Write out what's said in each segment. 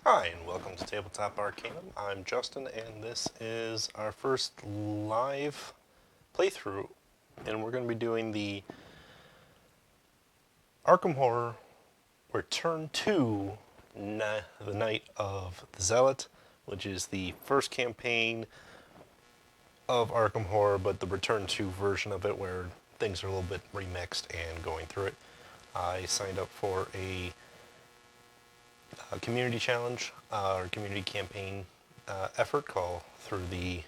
Hi, and welcome to Tabletop Arkham. I'm Justin, and this is our first live playthrough, and we're going to be doing the Arkham Horror Return to the Night of the Zealot, which is the first campaign of Arkham Horror, but the Return to version of it where things are a little bit remixed and going through it. I signed up for a community challenge or community campaign effort call through the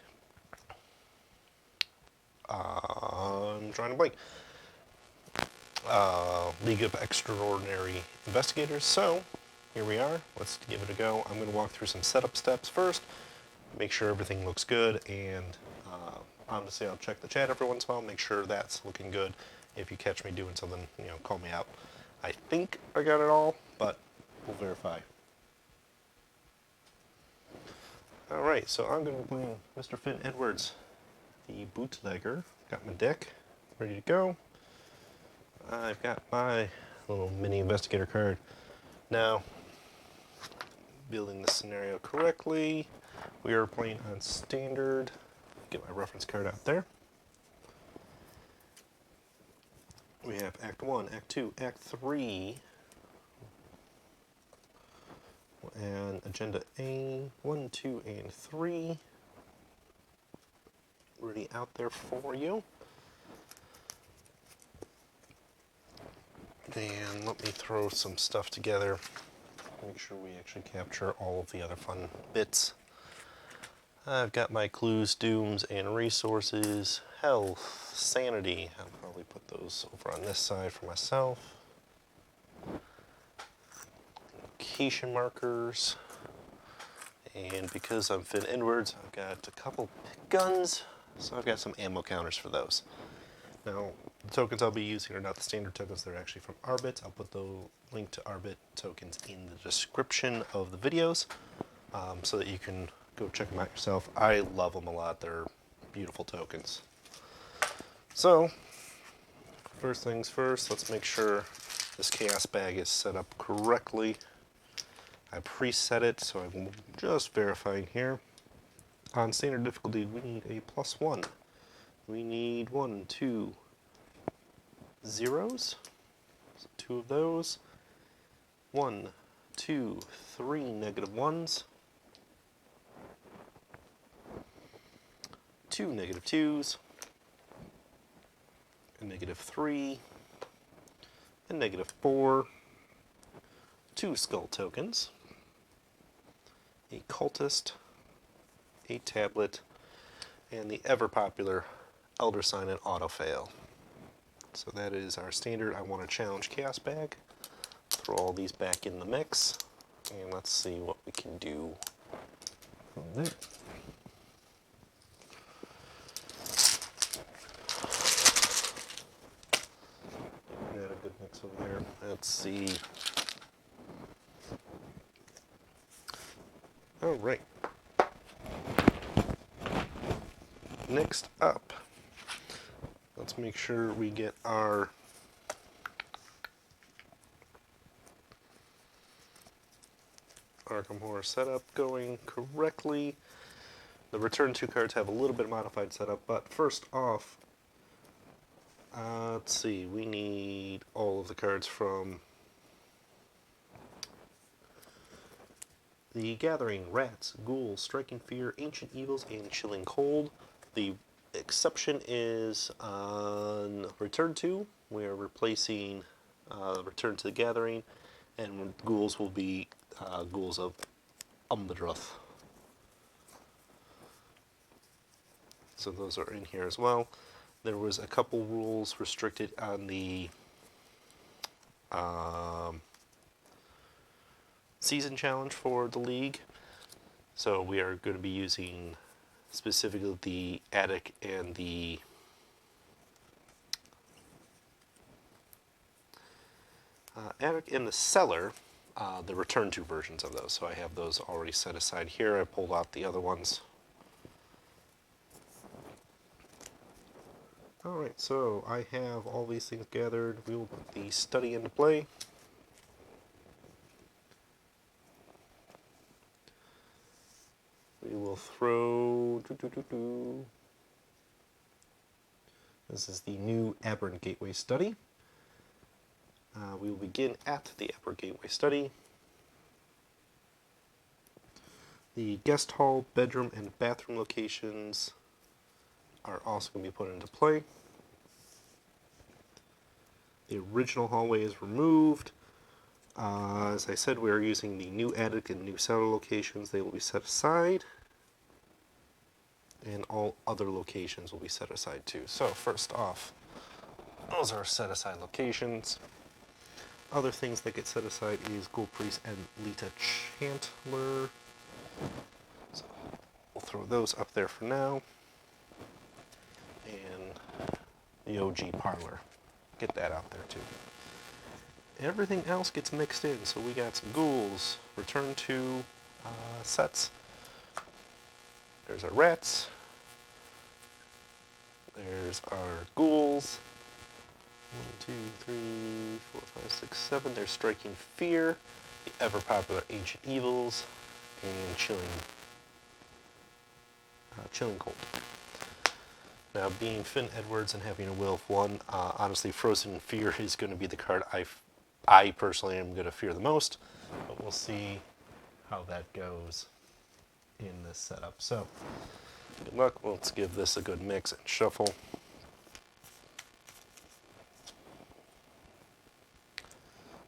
I'm drawing a blank League of Extraordinary Investigators. So here we are. Let's give it a go. I'm going to walk through some setup steps first, make sure everything looks good, and honestly, I'll check the chat every once in a while, make sure that's looking good. If you catch me doing something, call me out. I think I got it all, but we'll verify. Alright, so I'm going to be playing Mr. Finn Edwards, the bootlegger. Got my deck ready to go. I've got my little mini investigator card. Now, building the scenario correctly, we are playing on standard. Get my reference card out there. We have Act 1, Act 2, Act 3, and Agenda A, 1, 2, and 3. Already out there for you. And let me throw some stuff together. Make sure we actually capture all of the other fun bits. I've got my clues, dooms, and resources. Health, sanity. I'll probably put those over on this side for myself. Location markers. And because I'm Finn Edwards, I've got a couple guns, so I've got some ammo counters for those. Now, the tokens I'll be using are not the standard tokens, they're actually from Arbit. I'll put the link to Arbit tokens in the description of the videos so that you can go check them out yourself. I love them a lot, they're beautiful tokens. So, first things first, let's make sure this chaos bag is set up correctly. I preset it, so I'm just verifying here. On standard difficulty, we need a +1. We need 1, 2 zeros. So 2 of those. 1, 2, 3 -1s. 2 -2s. A -3. A -4. 2 skull tokens. A cultist. A tablet. And the ever popular Elder Sign and Auto Fail. So that is our standard I want to challenge chaos bag. Throw all these back in the mix, and let's see what we can do from there. Got a good mix over there. Let's see. All right. Next up, let's make sure we get our Arkham Horror setup going correctly. The Return to cards have a little bit modified setup, but first off, let's see, we need all of the cards from The Gathering, Rats, Ghouls, Striking Fear, Ancient Evils, and Chilling Cold. The exception is on Return to. We are replacing Return to the Gathering, and Ghouls will be Ghouls of Umbridruth. So those are in here as well. There was a couple rules restricted on the season challenge for the league. So we are going to be using specifically the attic and the cellar, the return to versions of those. So I have those already set aside here. I pulled out the other ones. Alright, so I have all these things gathered. We will put the study into play. we will throw... This is the new Aberrant Gateway Study. We will begin at the Aberrant Gateway Study. The guest hall, bedroom, and bathroom locations are also going to be put into play. The original hallway is removed. As I said, we are using the new attic and new cellar locations. They will be set aside. And all other locations will be set aside too. So first off, those are set aside locations. Other things that get set aside is Ghoul Priest and Lita Chantler. So we'll throw those up there for now. And the OG Parlor. Get that out there too. Everything else gets mixed in. So we got some ghouls, return to sets. There's our rats. There's our ghouls. 1, 2, 3, 4, 5, 6, 7. There's Striking Fear, the ever popular Ancient Evils, and Chilling Cold. Now, being Finn Edwards and having a Will of 1, honestly, Frozen Fear is going to be the card I personally am going to fear the most, but we'll see how that goes in this setup. So, good luck. Let's give this a good mix and shuffle.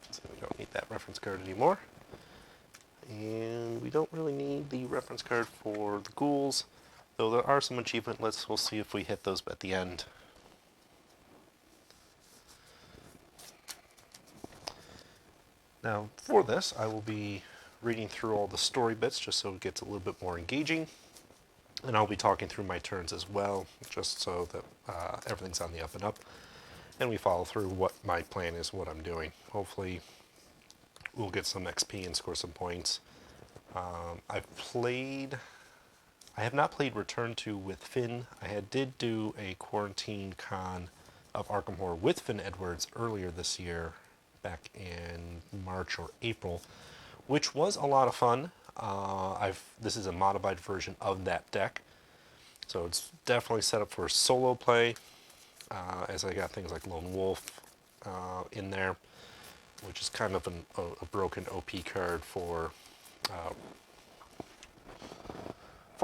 So we don't need that reference card anymore. And we don't really need the reference card for the ghouls, though there are some achievement lists. We'll see if we hit those at the end. Now, for this, I will be reading through all the story bits just so it gets a little bit more engaging. And I'll be talking through my turns as well, just so that everything's on the up and up. And we follow through what my plan is, what I'm doing. Hopefully, we'll get some XP and score some points. I have not played Return to with Finn. Did do a quarantine con of Arkham Horror with Finn Edwards earlier this year, back in March or April, which was a lot of fun. This is a modified version of that deck, so it's definitely set up for solo play, as I got things like Lone Wolf in there, which is kind of a broken OP card for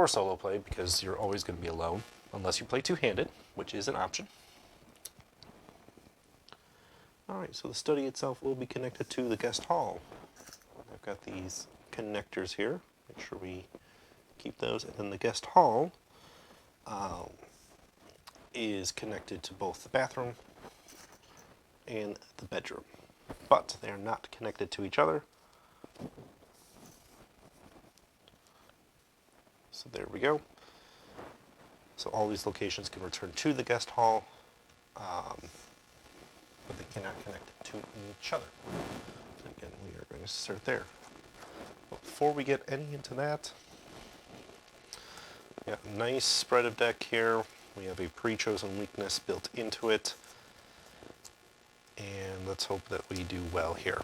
solo play, because you're always going to be alone, unless you play two-handed, which is an option. Alright, so the study itself will be connected to the guest hall. I've got these connectors here. Make sure we keep those. And then the guest hall is connected to both the bathroom and the bedroom. But they are not connected to each other. So there we go. So all these locations can return to the guest hall, but they cannot connect to each other. So again, we are going to start there. But before we get any into that, we got a nice spread of deck here. We have a pre-chosen weakness built into it. And let's hope that we do well here.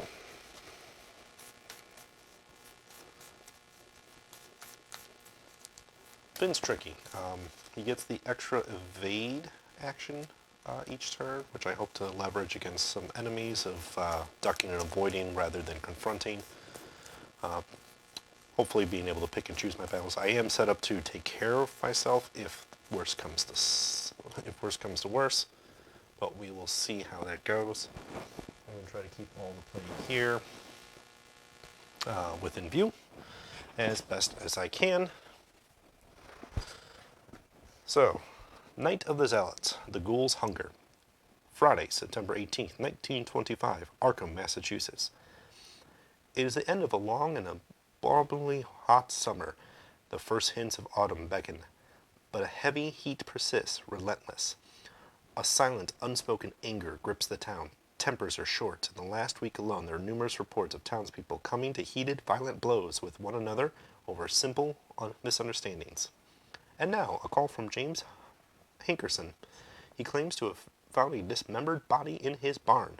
Finn's tricky. He gets the extra evade action each turn, which I hope to leverage against some enemies of ducking and avoiding rather than confronting. Hopefully being able to pick and choose my battles. I am set up to take care of myself if worse comes to worse, but we will see how that goes. I'm going to try to keep all the play here within view as best as I can. So, Night of the Zealots, the Ghouls' Hunger. Friday, September 18th, 1925, Arkham, Massachusetts. It is the end of a long and abominably hot summer. The first hints of autumn beckon, but a heavy heat persists, relentless. A silent, unspoken anger grips the town. Tempers are short. In the last week alone, there are numerous reports of townspeople coming to heated, violent blows with one another over simple misunderstandings. And now, a call from James Hankerson. He claims to have found a dismembered body in his barn.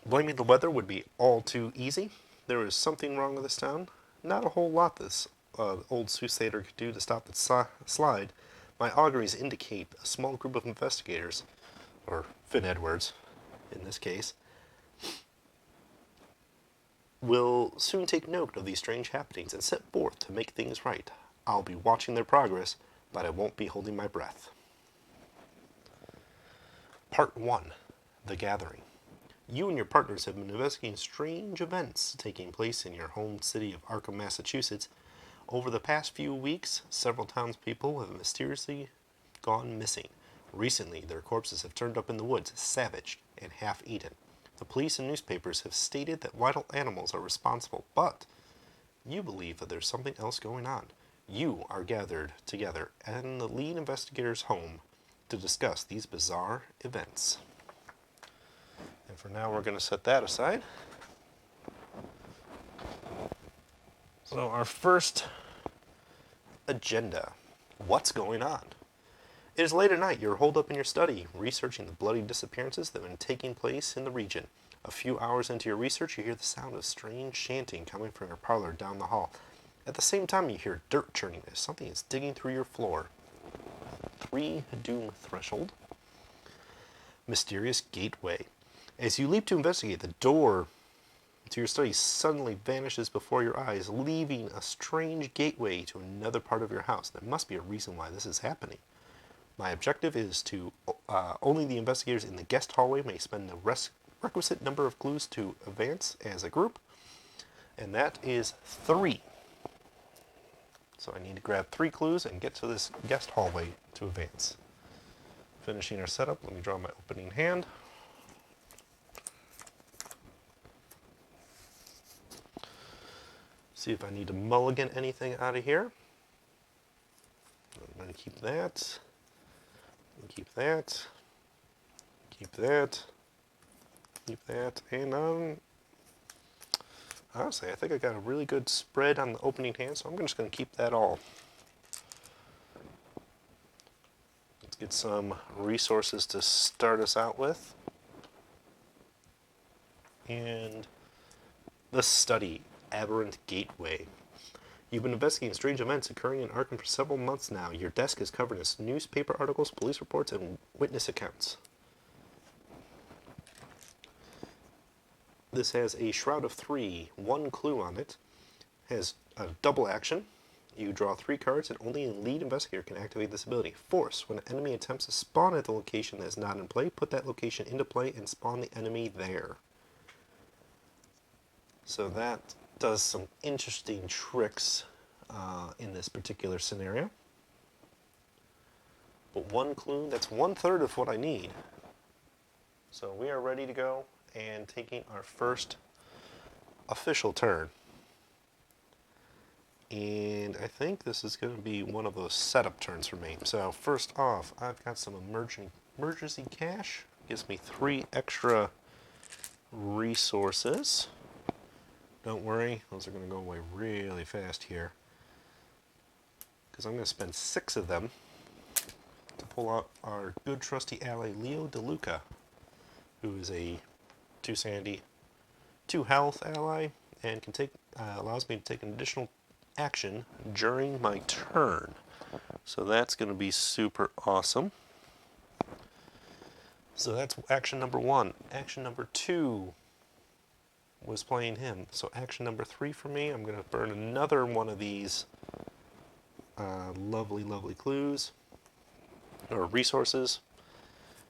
Blaming the weather would be all too easy. There is something wrong with this town. not a whole lot this old soothsayer could do to stop the slide, my auguries indicate a small group of investigators, or Finn Edwards in this case, will soon take note of these strange happenings and set forth to make things right. I'll be watching their progress, but I won't be holding my breath. Part 1. The Gathering. You and your partners have been investigating strange events taking place in your home city of Arkham, Massachusetts. Over the past few weeks, several townspeople have mysteriously gone missing. Recently, their corpses have turned up in the woods, savaged and half-eaten. The police and newspapers have stated that wild animals are responsible, but you believe that there's something else going on. You are gathered together in the lead investigator's home to discuss these bizarre events. And for now, we're going to set that aside. So our first agenda, what's going on? It is late at night. You're holed up in your study, researching the bloody disappearances that have been taking place in the region. A few hours into your research, you hear the sound of strange chanting coming from your parlor down the hall. At the same time, you hear dirt churning as something is digging through your floor. 3 Doom Threshold. Mysterious Gateway. As you leap to investigate, the door to your study suddenly vanishes before your eyes, leaving a strange gateway to another part of your house. There must be a reason why this is happening. My objective is to only the investigators in the guest hallway may spend the requisite number of clues to advance as a group, and that is 3. So I need to grab 3 clues and get to this guest hallway to advance. Finishing our setup, let me draw my opening hand. See if I need to mulligan anything out of here. I'm going to keep that. Keep that. Keep that. Keep that. And honestly, I think I got a really good spread on the opening hand, so I'm just going to keep that all. Let's get some resources to start us out with. And the study. Aberrant Gateway. You've been investigating strange events occurring in Arkham for several months now. Your desk is covered in newspaper articles, police reports, and witness accounts. This has a Shroud of 3, 1 clue on it. Has a double action. You draw 3 cards, and only a lead investigator can activate this ability. Force. When an enemy attempts to spawn at the location that is not in play, put that location into play and spawn the enemy there. So that does some interesting tricks in this particular scenario. But 1 clue, that's 1/3 of what I need. So we are ready to go and taking our first official turn. And I think this is going to be one of those setup turns for me. So first off, I've got some emergency cash. Gives me 3 extra resources. Don't worry, those are going to go away really fast here, because I'm going to spend 6 of them to pull out our good trusty ally Leo DeLuca, who is a 2 sanity, 2 health ally, and can take allows me to take an additional action during my turn. So that's going to be super awesome. So that's action number 1. Action number 2 was playing him. So action number 3 for me, I'm going to burn another one of these lovely clues or resources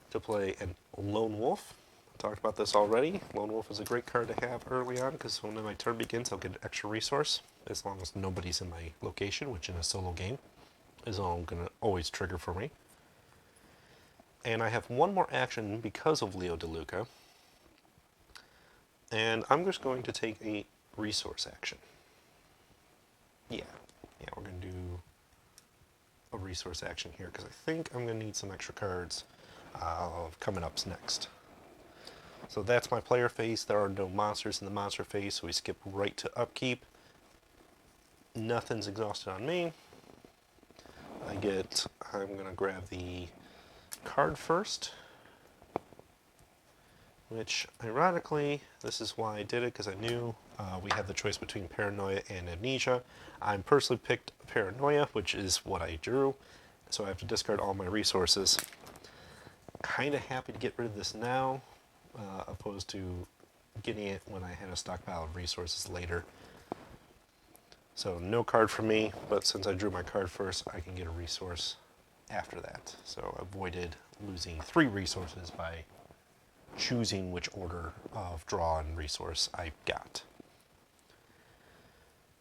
to play a Lone Wolf. I talked about this already. Lone Wolf is a great card to have early on, because when my turn begins, I'll get an extra resource, as long as nobody's in my location, which in a solo game is all going to always trigger for me. And I have 1 more action because of Leo DeLuca. And I'm just going to take a resource action. Yeah, we're going to do a resource action here, because I think I'm going to need some extra cards coming up next. So that's my player phase. There are no monsters in the monster phase, so we skip right to upkeep. Nothing's exhausted on me. I'm going to grab the card first, which, ironically, this is why I did it, because I knew we have the choice between Paranoia and Amnesia. I personally picked Paranoia, which is what I drew, so I have to discard all my resources. Kind of happy to get rid of this now, opposed to getting it when I had a stockpile of resources later. So no card for me, but since I drew my card first, I can get a resource after that. So I avoided losing 3 resources by choosing which order of draw and resource I got.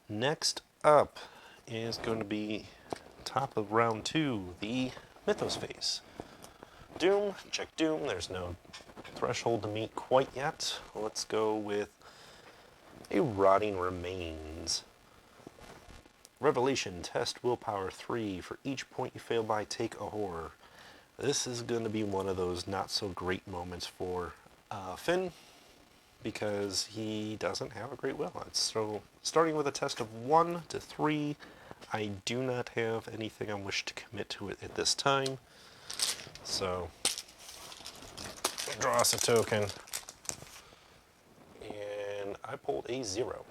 Next up is going to be top of round 2, the Mythos phase. Doom, check Doom, there's no threshold to meet quite yet. Let's go with a Rotting Remains. Revelation, test Willpower 3. For each point you fail by, take a horror. This is going to be one of those not so great moments for Finn, because he doesn't have a great will. So starting with a test of 1 to 3, I do not have anything I wish to commit to it at this time. So draw us a token, and I pulled a 0.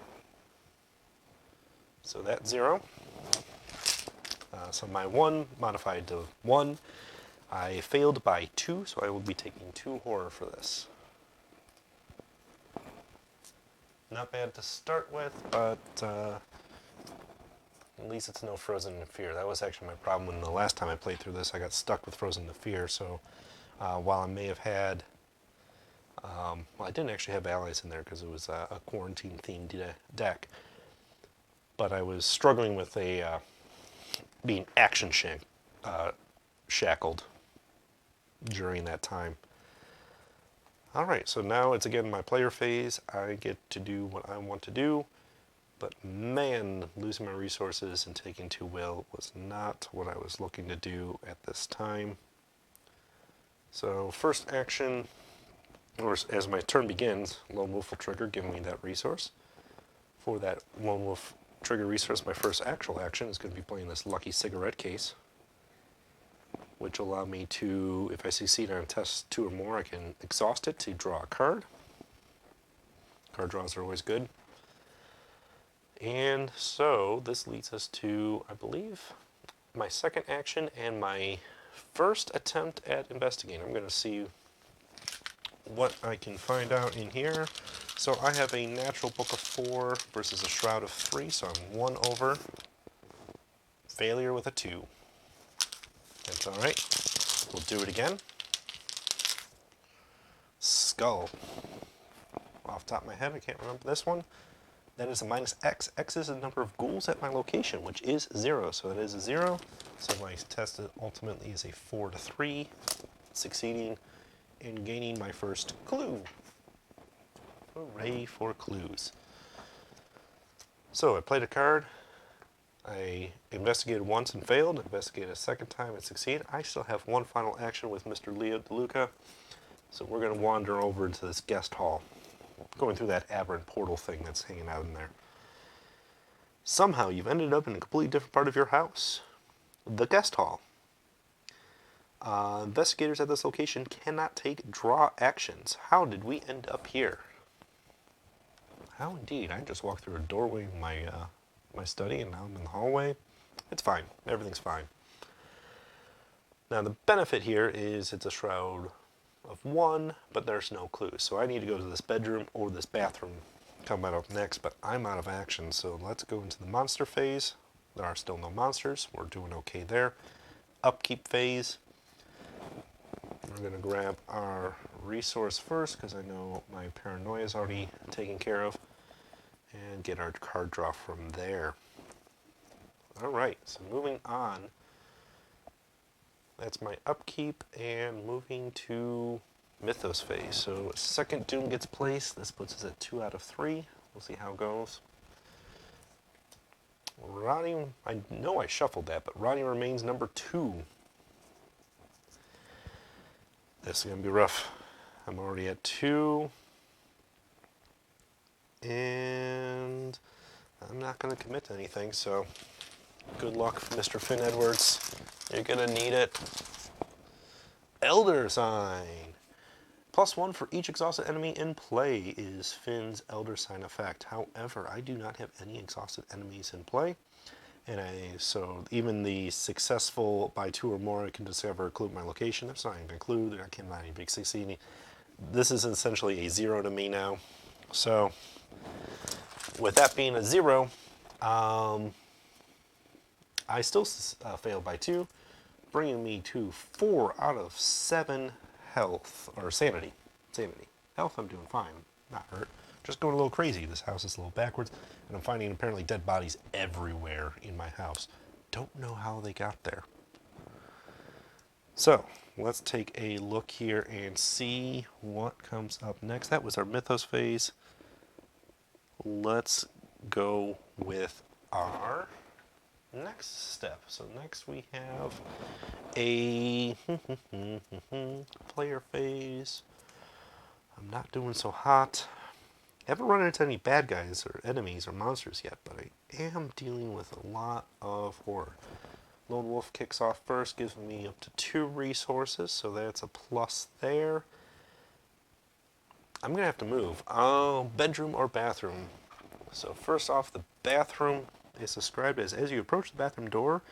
So that's 0. So my 1 modified to 1. I failed by 2, so I will be taking 2 horror for this. Not bad to start with, but at least it's no Frozen in Fear. That was actually my problem when the last time I played through this. I got stuck with Frozen in Fear, so while I may have had... well, I didn't actually have allies in there because it was a quarantine-themed deck. But I was struggling with being action shackled during that time. Alright, so now it's again my player phase. I get to do what I want to do, but man, losing my resources and taking 2 will was not what I was looking to do at this time. So first action, or as my turn begins, Lone Wolf will trigger, giving me that resource. For that Lone Wolf trigger resource, my first actual action is going to be playing this Lucky Cigarette Case, which will allow me to, if I succeed on a test 2 or more, I can exhaust it to draw a card. Card draws are always good. And so this leads us to, I believe, my second action and my first attempt at investigating. I'm going to see what I can find out in here. So I have a Natural Book of 4 versus a Shroud of 3, so I'm 1 over. Failure with a 2. That's alright. We'll do it again. Skull. Off the top of my head, I can't remember this one. That is a minus X. X is the number of ghouls at my location, which is 0. So it is a 0. So my test ultimately is a 4 to 3, succeeding and gaining my first clue. Hooray for clues. So I played a card. I investigated once and failed. Investigated a second time and succeeded. I still have one final action with Mr. Leo DeLuca. So we're going to wander over into this guest hall, going through that aberrant portal thing that's hanging out in there. Somehow you've ended up in a completely different part of your house. The guest hall. Investigators at this location cannot take draw actions. How did we end up here? How indeed. I just walked through a doorway in my study and now I'm in the hallway. It's fine. Everything's fine. Now the benefit here is it's a shroud of 1, but there's no clues. So I need to go to this bedroom or this bathroom coming up next, but I'm out of action. So let's go into the monster phase. There are still no monsters. We're doing okay there. Upkeep phase. We're going to grab our resource first because I know my paranoia is already taken care of, and get our card draw from there. Alright, so moving on. That's my upkeep, and moving to Mythos phase. So second Doom gets placed. This puts us at 2 out of 3. We'll see how it goes. Rotting, I know I shuffled that, but Rotting Remains number 2. This is going to be rough. I'm already at 2. And I'm not going to commit to anything, so good luck, Mr. Finn Edwards. You're going to need it. Elder Sign. +1 for each exhausted enemy in play is Finn's Elder Sign effect. However, I do not have any exhausted enemies in play. And so even the successful by 2 or more, I can discover a clue at my location. That's not even included. I cannot even succeed. This is essentially a 0 to me now. So with that being a 0, I still failed by 2, bringing me to 4 out of 7 health, or sanity. Health, I'm doing fine, not hurt. Just going a little crazy. This house is a little backwards, and I'm finding apparently dead bodies everywhere in my house. Don't know how they got there. So, let's take a look here and see what comes up next. That was our Mythos phase. Let's go with our next step. So next we have a player phase. I'm not doing so hot. I haven't run into any bad guys or enemies or monsters yet, but I am dealing with a lot of horror. Lone Wolf kicks off first, gives me up to 2 resources, so that's a plus there. I'm going to have to move. Bedroom or bathroom? So first off, the bathroom is described as you approach the bathroom door,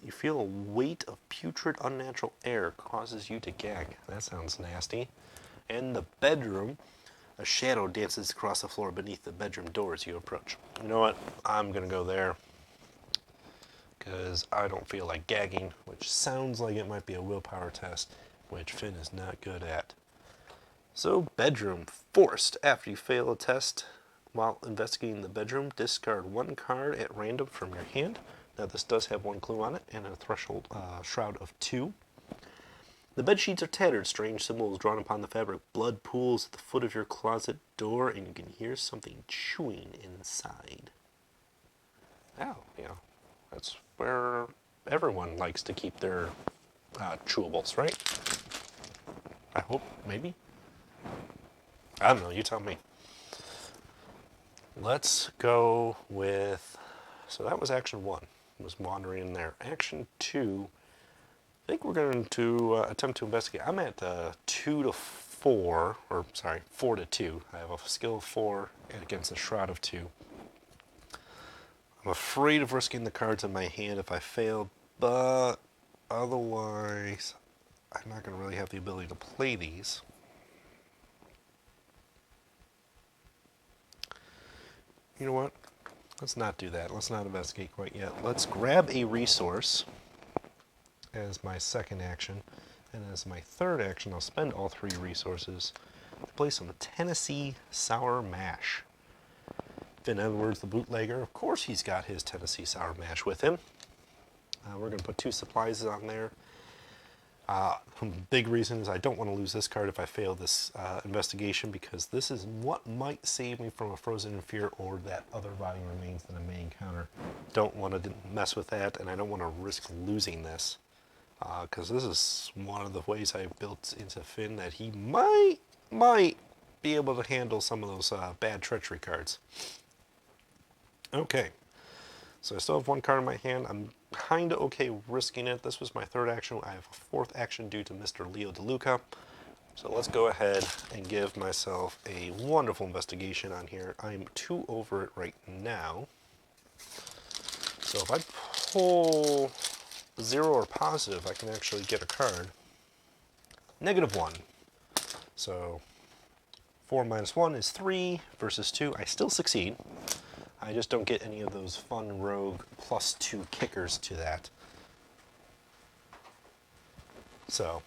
you feel a weight of putrid, unnatural air causes you to gag. That sounds nasty. And the bedroom, a shadow dances across the floor beneath the bedroom door as you approach. You know what? I'm going to go there because I don't feel like gagging, which sounds like it might be a willpower test, which Finn is not good at. So, bedroom. Forced. After you fail a test while investigating the bedroom, discard 1 card at random from your hand. Now, this does have 1 clue on it and a threshold shroud of 2. The bed sheets are tattered, strange symbols drawn upon the fabric. Blood pools at the foot of your closet door, and you can hear something chewing inside. Oh, that's where everyone likes to keep their chewables, right? I hope, maybe? I don't know, you tell me. Let's go with, so that was action 1, was wandering in there. Action 2, I think we're going to attempt to investigate. I'm at 2 to 4, or sorry, 4 to 2. I have a skill of 4 against a shroud of 2. I'm afraid of risking the cards in my hand if I fail, but otherwise, I'm not going to really have the ability to play these. You know what? Let's not do that. Let's not investigate quite yet. Let's grab a resource as my second action, and as my third action, I'll spend all 3 resources to play some Tennessee Sour Mash. Finn Edwards, the bootlegger, of course he's got his Tennessee Sour Mash with him. We're going to put 2 supplies on there. Big reason is I don't want to lose this card if I fail this investigation, because this is what might save me from a Frozen in Fear or that other rotting remains that I may encounter. Don't want to mess with that, and I don't want to risk losing this. Because this is one of the ways I built into Finn that he might be able to handle some of those bad treachery cards. Okay, so I still have 1 card in my hand. I'm kind of okay risking it. This was my 3rd action. I have a 4th action due to Mr. Leo DeLuca. So let's go ahead and give myself a wonderful investigation on here. I'm 2 over it right now. So if I pull 0 or positive, I can actually get a card. -1. So 4 minus 1 is 3 versus 2. I still succeed. I just don't get any of those fun rogue +2 kickers to that. So,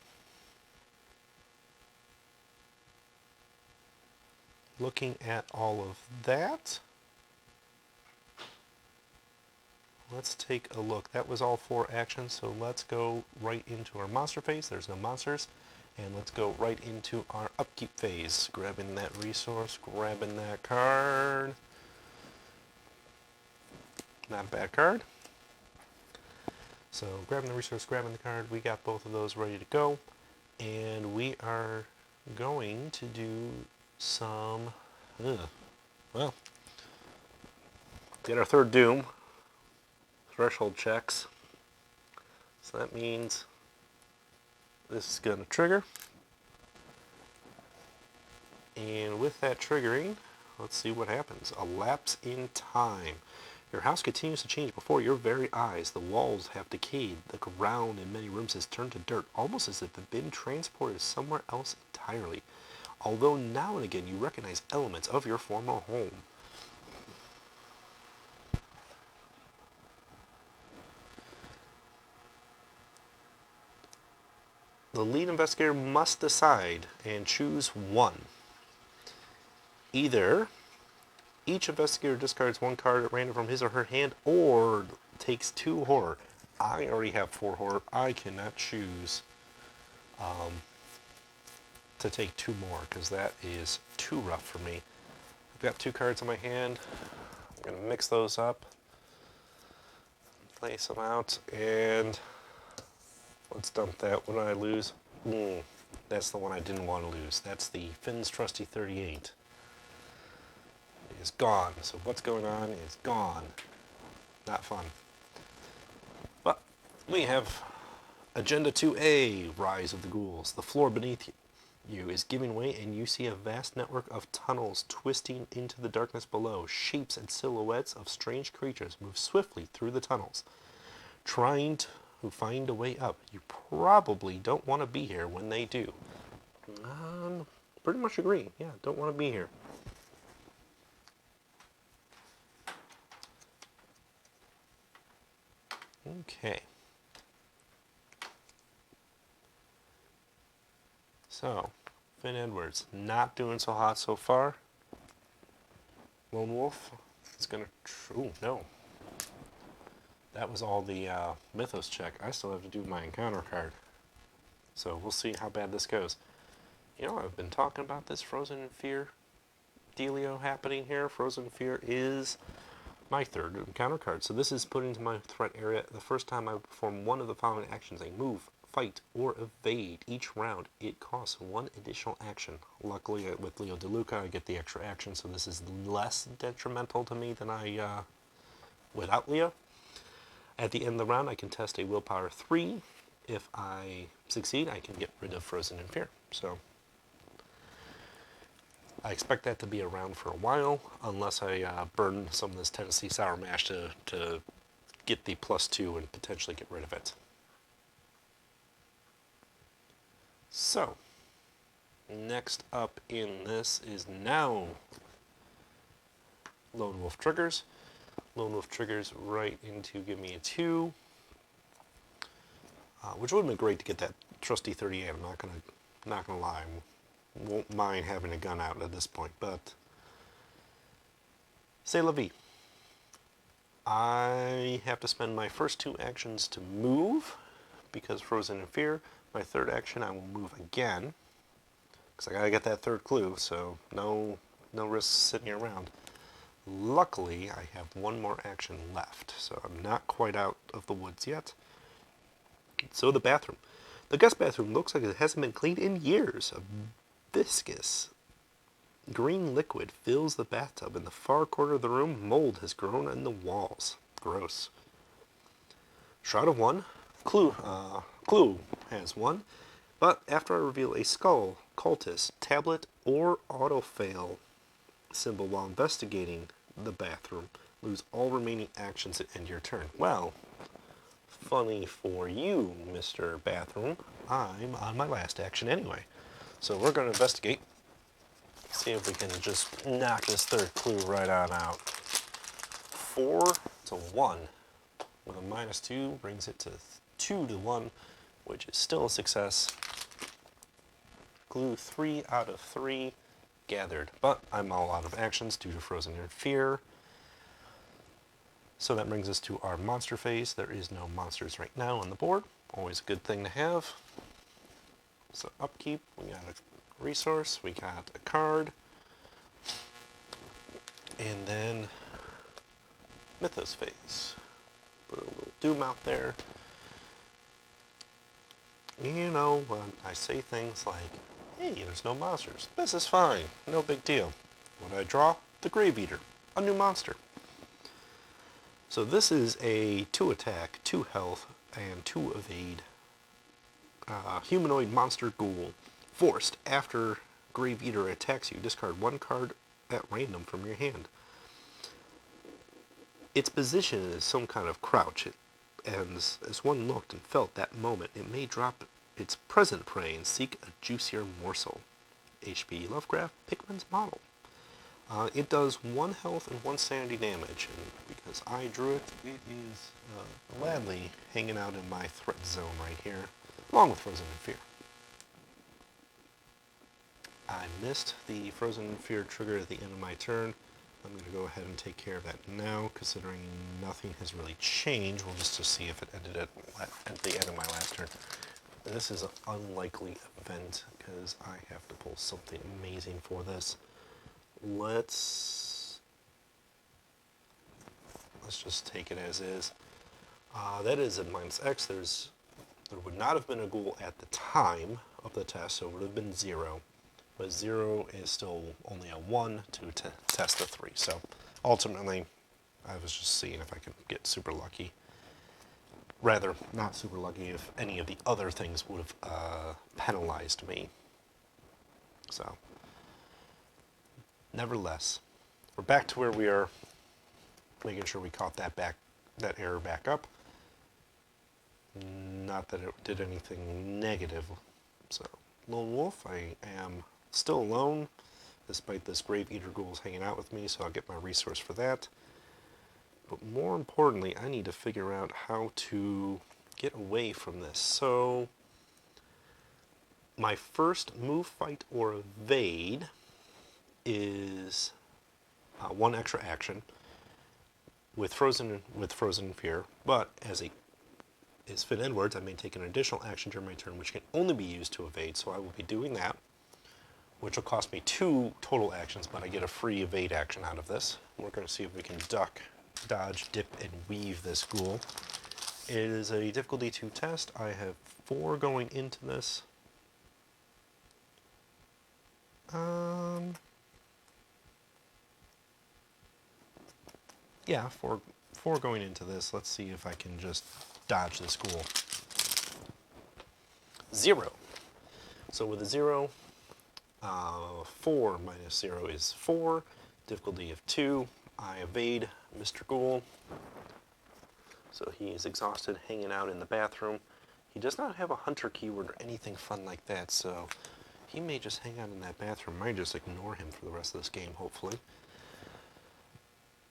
looking at all of that, let's take a look. That was all 4 actions, so let's go right into our monster phase. There's no monsters. And let's go right into our upkeep phase. Grabbing that resource, grabbing that card. Not a bad card. So grabbing the resource, grabbing the card, we got both of those ready to go. And we are going to do some, well, get our 3rd doom, threshold checks. So that means this is going to trigger. And with that triggering, let's see what happens. A lapse in time. Your house continues to change before your very eyes. The walls have decayed. The ground in many rooms has turned to dirt, almost as if it had been transported somewhere else entirely. Although now and again you recognize elements of your former home. The lead investigator must decide and choose one. Either each investigator discards one card at random from his or her hand, or takes 2 horror. I already have 4 horror. I cannot choose to take 2 more, because that is too rough for me. I've got 2 cards in my hand. I'm going to mix those up, place them out, and let's dump that. What did I lose? That's the one I didn't want to lose. That's the Finn's Trusty 38. It is gone. So what's going on is gone. Not fun. But we have Agenda 2A, Rise of the Ghouls. The floor beneath you is giving way, and you see a vast network of tunnels twisting into the darkness below. Shapes and silhouettes of strange creatures move swiftly through the tunnels, trying to find a way up. You probably don't want to be here when they do. Pretty much agree. Yeah, don't want to be here. Okay. So, Finn Edwards, not doing so hot so far. Lone Wolf is going to... Ooh, no. That was all the Mythos check. I still have to do my encounter card. So we'll see how bad this goes. You know, I've been talking about this Frozen in Fear dealio happening here. Frozen in Fear is my 3rd encounter card. So this is put into my threat area the first time I perform one of the following actions: a move, fight, or evade. Each round, it costs 1 additional action. Luckily, with Leo DeLuca, I get the extra action, so this is less detrimental to me than I without Leo. At the end of the round, I can test a Willpower 3. If I succeed, I can get rid of Frozen in Fear. So I expect that to be around for a while, unless I burn some of this Tennessee Sour Mash to get the +2 and potentially get rid of it. So, next up in this is now Lone Wolf triggers. Lone Wolf triggers right into give me a 2, which would have been great to get that trusty 38. I'm not gonna lie, won't mind having a gun out at this point, but c'est la vie. I have to spend my first 2 actions to move because Frozen in Fear. My 3rd action, I will move again because I gotta get that 3rd clue. So no risk sitting around. Luckily, I have 1 more action left, so I'm not quite out of the woods yet. So the bathroom. The guest bathroom looks like it hasn't been cleaned in years. A viscous green liquid fills the bathtub. In the far corner of the room, mold has grown in the walls. Gross. Shroud of 1. Clue has 1. But after I reveal a skull, cultist, tablet, or autofail symbol while investigating the bathroom, lose all remaining actions and end your turn. Well, funny for you, Mr. Bathroom, I'm on my last action anyway. So we're going to investigate, see if we can just knock this 3rd clue right on out. 4 to 1 with a -2 brings it to 2 to 1, which is still a success. Clue 3 out of 3 gathered, but I'm all out of actions due to Frozen in Fear. So that brings us to our monster phase. There is no monsters right now on the board. Always a good thing to have. So upkeep, we got a resource, we got a card, and then Mythos phase. Put a little doom out there. You know, when I say things like, hey, there's no monsters. This is fine. No big deal. What I draw? The Grave Eater. A new monster. So this is a 2 attack, 2 health, and 2 evade humanoid monster ghoul. Forced after Grave Eater attacks you, discard one card at random from your hand. Its position is some kind of crouch, and as one looked and felt that moment, it may drop its present prey and seek a juicier morsel. H.P. Lovecraft, Pickman's model. It does 1 health and 1 sanity damage, and because I drew it, it is gladly hanging out in my threat zone right here, along with Frozen in Fear. I missed the Frozen in Fear trigger at the end of my turn. I'm going to go ahead and take care of that now, considering nothing has really changed. We'll just to see if it ended at the end of my last turn. And this is an unlikely event, because I have to pull something amazing for this. Let's just take it as is. That is at -X. There would not have been a ghoul at the time of the test, so it would have been 0. But 0 is still only a 1 to test the 3. So ultimately, I was just seeing if I could get super lucky. Rather, not super lucky if any of the other things would have penalized me. So, nevertheless, we're back to where we are, making sure we caught that error back up. Not that it did anything negative. So, Lone Wolf, I am still alone, despite this Grave Eater Ghouls hanging out with me, so I'll get my resource for that. But more importantly, I need to figure out how to get away from this. So, my first move, fight, or evade is 1 extra action with Frozen in Fear, but as fit inwards, I may take an additional action during my turn, which can only be used to evade, so I will be doing that, which will cost me 2 total actions, but I get a free evade action out of this. We're going to see if we can duck, dodge, dip, and weave this ghoul. It is a difficulty 2 test. I have 4 going into this. Yeah, four going into this. Let's see if I can just dodge this ghoul. 0. So with a 0, 4 minus 0 is 4. Difficulty of 2. I evade Mr. Ghoul. So he is exhausted, hanging out in the bathroom. He does not have a hunter keyword or anything fun like that, so he may just hang out in that bathroom. I might just ignore him for the rest of this game, hopefully.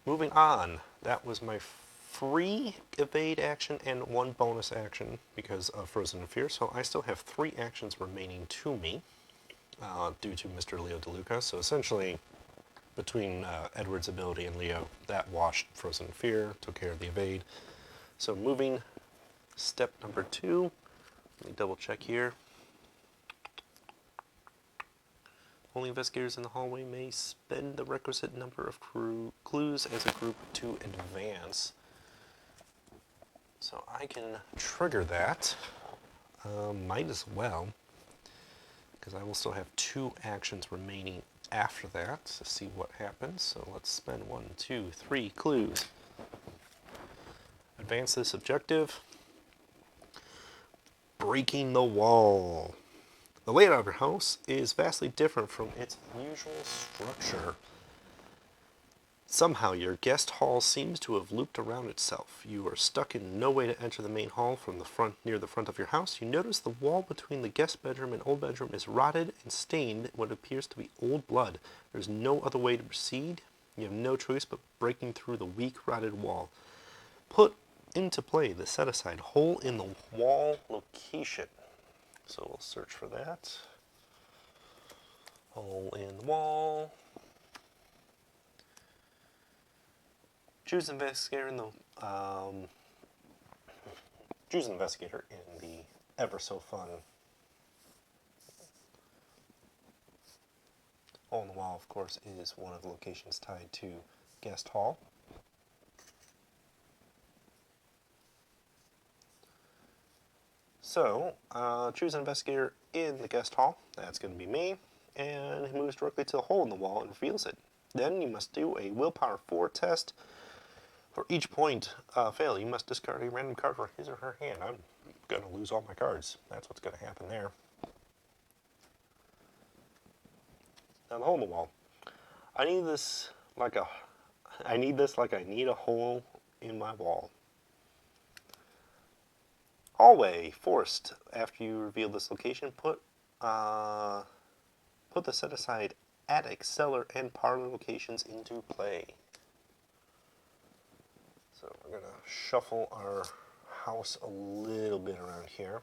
Moving on, that was my free evade action and 1 bonus action because of Frozen in Fear, so I still have 3 actions remaining to me due to Mr. Leo DeLuca. So essentially, between Edward's ability and Leo, that washed Frozen in Fear, took care of the evade. So moving, step number 2, let me double check here. Only investigators in the hallway may spend the requisite number of clues as a group to advance. So I can trigger that. Might as well, because I will still have 2 actions remaining after that to see what happens. So let's spend 1, 2, 3 clues. Advance this objective. Breaking the wall. The layout of your house is vastly different from its usual structure. Somehow your guest hall seems to have looped around itself. You are stuck in no way to enter the main hall from the front, near the front of your house. You notice the wall between the guest bedroom and old bedroom is rotted and stained what appears to be old blood. There's no other way to proceed. You have no choice but breaking through the weak, rotted wall. Put into play the set-aside hole in the wall location. So we'll search for that. Hole in the wall. Choose investigator in the ever so fun hole in the wall. Of course, is one of the locations tied to guest hall. So, choose an investigator in the guest hall. That's going to be me. And he moves directly to the hole in the wall and reveals it. Then you must do a Willpower 4 test. For each point fail, you must discard a random card from his or her hand. I'm going to lose all my cards. That's what's going to happen there. Now the hole in the wall. I need this like I need a hole in my wall. Hallway forced. After you reveal this location, put the set aside attic, cellar, and parlor locations into play. So we're gonna shuffle our house a little bit around here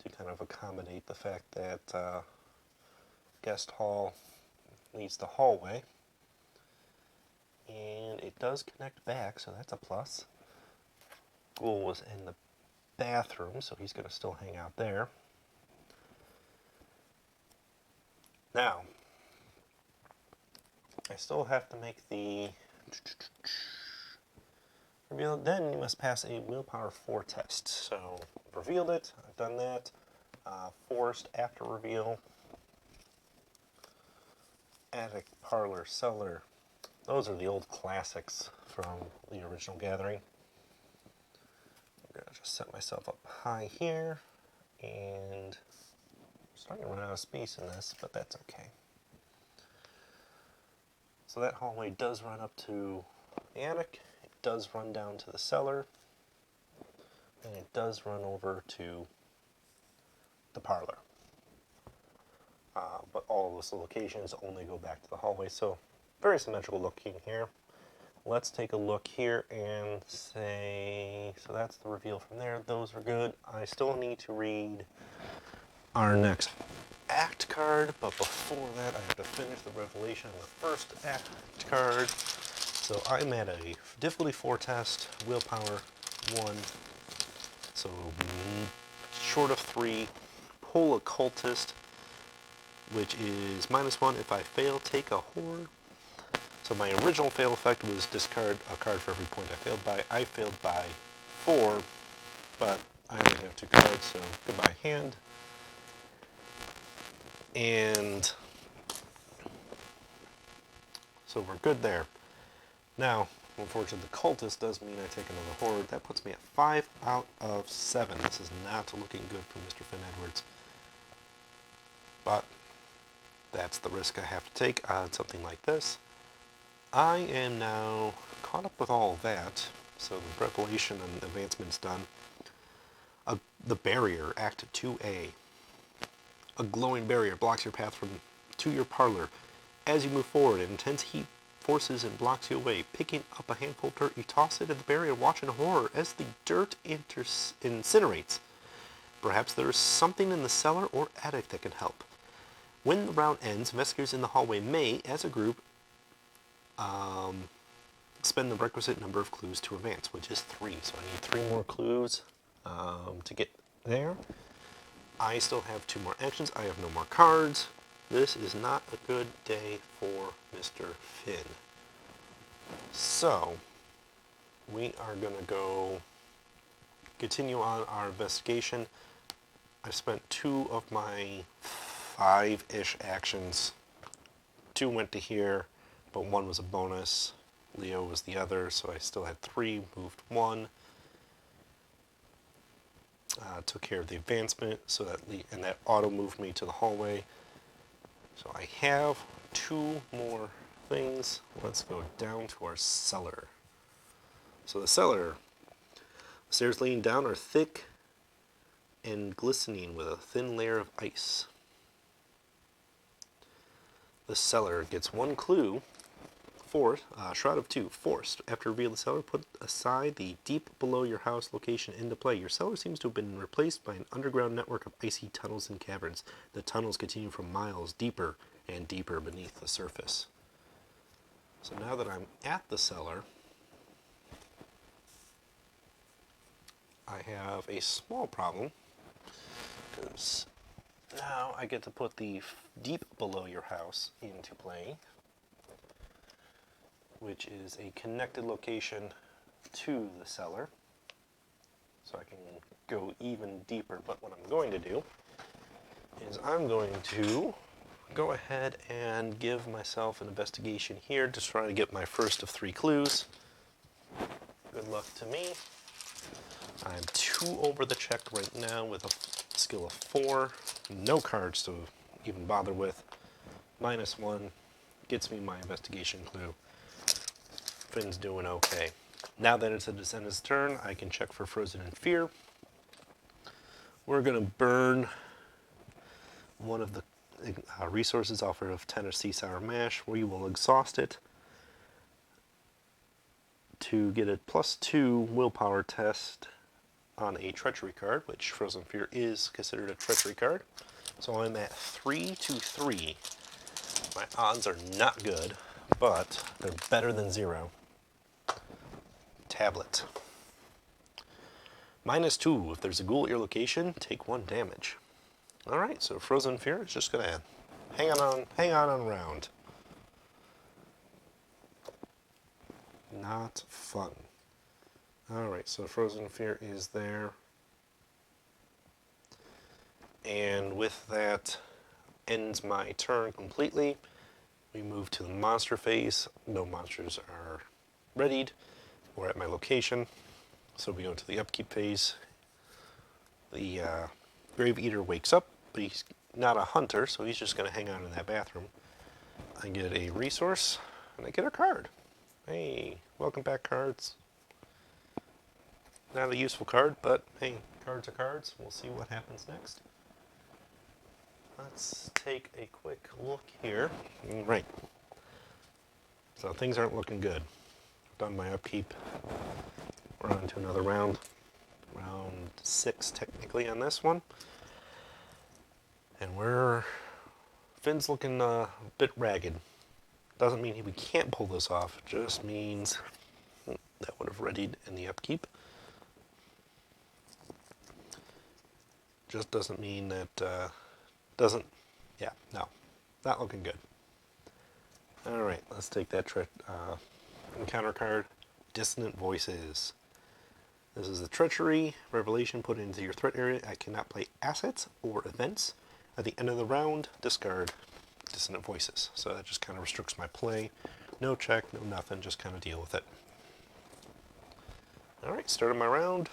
to kind of accommodate the fact that guest hall leads the hallway, and it does connect back, so that's a plus. Ghoul was in the bathroom, so he's going to still hang out there. Now, I still have to make the reveal. Then you must pass a Willpower 4 test. So, revealed it, I've done that. Forced after reveal. Attic, parlor, cellar. Those are the old classics from the original Gathering. I'm going to just set myself up high here, and I'm starting to run out of space in this, but that's okay. So that hallway does run up to the attic, it does run down to the cellar, and it does run over to the parlor. But all of those locations only go back to the hallway, so very symmetrical looking here. Let's take a look here and say, so that's the reveal from there. Those are good. I still need to read our next act card, but before that I have to finish the revelation on the first act card. So I'm at a difficulty 4 test, willpower 1, so short of 3, pull occultist, which is -1. If I fail, take a horror. So my original fail effect was discard a card for every point I failed by. I failed by 4, but I only have 2 cards, so goodbye hand. And so we're good there. Now, unfortunately, the cultist does mean I take another horror. That puts me at 5 out of 7. This is not looking good for Mr. Finn Edwards. But that's the risk I have to take on something like this. I am now caught up with all of that, so the preparation and advancement's done. The barrier, Act 2A. A glowing barrier blocks your path to your parlor. As you move forward, an intense heat forces and blocks you away. Picking up a handful of dirt, you toss it at the barrier, watching horror as the dirt incinerates. Perhaps there is something in the cellar or attic that can help. When the round ends, investigators in the hallway may, as a group, spend the requisite number of clues to advance, which is 3. So I need 3 more clues to get there. I still have 2 more actions. I have no more cards. This is not a good day for Mr. Finn. So, we are going to go continue on our investigation. I've spent 2 of my 5-ish actions. 2 went to here, but 1 was a bonus. Leo was the other, so I still had 3, moved 1. Took care of the advancement, so that auto moved me to the hallway. So I have 2 more things. Let's go down to our cellar. So the cellar, the stairs leading down are thick and glistening with a thin layer of ice. The cellar gets 1 clue. Shroud of 2, forced. After reveal the cellar, put aside the deep below your house location into play. Your cellar seems to have been replaced by an underground network of icy tunnels and caverns. The tunnels continue for miles deeper and deeper beneath the surface. So now that I'm at the cellar, I have a small problem, because now I get to put the deep below your house into play, which is a connected location to the cellar. So I can go even deeper, but what I'm going to do is I'm going to go ahead and give myself an investigation here to try to get my first of 3 clues. Good luck to me. I'm 2 over the check right now with a skill of 4. no cards to even bother with. -1 gets me my investigation clue. Finn's doing okay. Now that it's a descendant's turn, I can check for Frozen in Fear. We're going to burn one of the resources offered of 10 of Sea Sour Mash. We will exhaust it to get a +2 willpower test on a treachery card, which Frozen Fear is considered a treachery card. So I'm at 3-3. My odds are not good, but they're better than 0. Tablet. -2. If there's a ghoul at your location, take 1 damage. Alright, so Frozen Fear is just gonna hang on around. Not fun. Alright, so Frozen Fear is there. And with that ends my turn completely. We move to the monster phase. No monsters are readied or at my location. So we go to the upkeep phase. The Grave Eater wakes up, but he's not a hunter, so he's just going to hang out in that bathroom. I get a resource, and I get a card. Hey, welcome back, cards. Not a useful card, but hey, cards are cards. We'll see what happens next. Let's take a quick look here. Right. So things aren't looking good. Done my upkeep. We're on to another round. Round 6 technically on this one. And Finn's looking a bit ragged. Doesn't mean we can't pull this off. It just means that would have readied in the upkeep. Just doesn't mean that, not looking good. Alright, let's take that encounter card, Dissonant Voices. This is a treachery revelation put into your threat area. I cannot play assets or events. At the end of the round, discard Dissonant Voices. So that just kind of restricts my play. No check, no nothing, just kind of deal with it. Alright, started my round.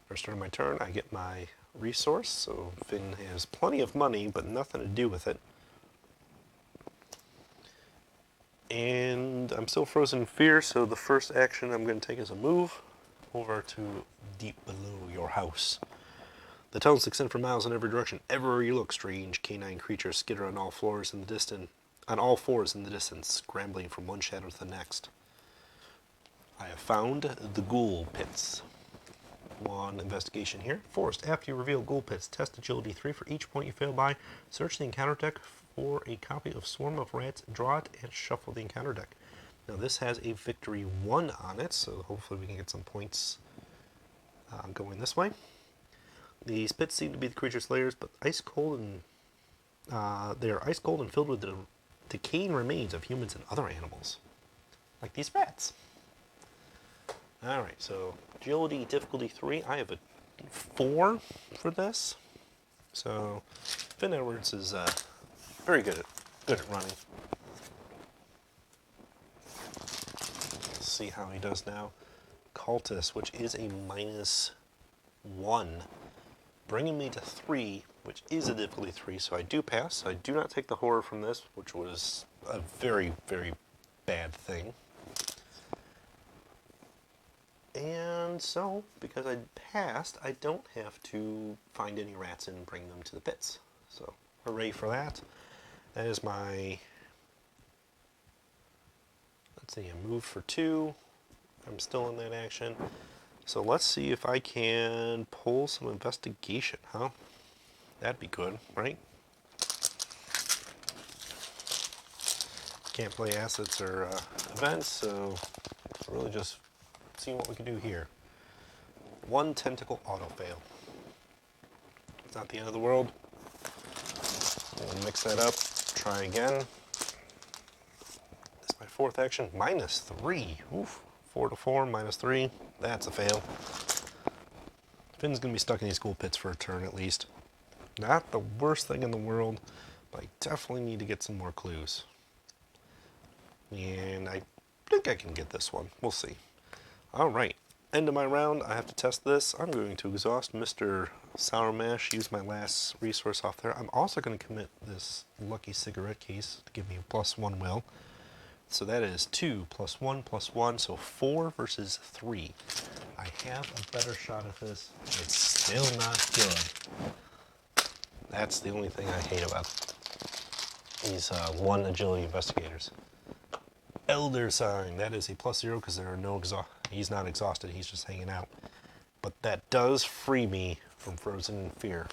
Or started my turn, I get my resource. So Finn has plenty of money, but nothing to do with it. And I'm still Frozen in Fear, so the first action I'm going to take is a move over to deep below your house. The tunnels extend for miles in every direction. Everywhere you look, strange canine creatures skitter on all fours in the distance, scrambling from one shadow to the next. I have found the Ghoul Pits. One investigation here. Forest. After you reveal Ghoul Pits, test agility 3 for each point you fail by. Search the encounter deck for a copy of Swarm of Rats, draw it, and shuffle the encounter deck. Now this has a victory 1 on it, so hopefully we can get some points going this way. These pits seem to be the creature's lairs, but ice cold and they are ice cold and filled with the decaying remains of humans and other animals, like these rats. All right, so agility difficulty 3. I have a 4 for this. So Finn Edwards is very good at running. Let's see how he does now. Cultist, which is a -1, bringing me to 3, which is a difficulty 3. So I do pass. I do not take the horror from this, which was a very, very bad thing. And so, because I passed, I don't have to find any rats and bring them to the pits. So, hooray for that. That is my, let's see, I moved for 2. I'm still in that action. So let's see if I can pull some investigation, huh? That'd be good, right? Can't play assets or events, so really just seeing what we can do here. 1 tentacle auto fail. It's not the end of the world. We'll mix that up, try again. This is my 4th action, -3. Oof, 4 to 4, -3. That's a fail. Finn's gonna be stuck in these Ghoul Pits for a turn at least. Not the worst thing in the world, but I definitely need to get some more clues. And I think I can get this one. We'll see. All right, End of my round, I have to test this. I'm going to exhaust Mr. Sour Mash, use my last resource off there. I'm also going to commit this lucky cigarette case to give me a +1 will. So that is 2 +1 +1, so 4 versus 3. I have a better shot at this. It's still not good. That's the only thing I hate about these 1 agility investigators. Elder Sign, that is a +0 because there are no he's not exhausted, he's just hanging out. But that does free me from Frozen in Fear.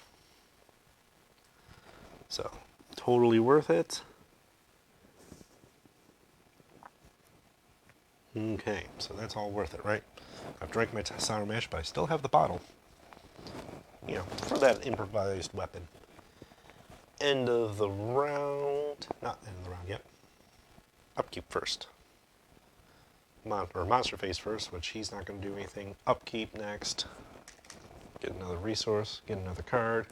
So, totally worth it. Okay, so that's all worth it, right? I've drank my sour mash, but I still have the bottle. You know, for that improvised weapon. End of the round. Not end of the round yet. Upkeep first. Monster Phase first, which he's not going to do anything. Upkeep next. Get another resource. Get another card.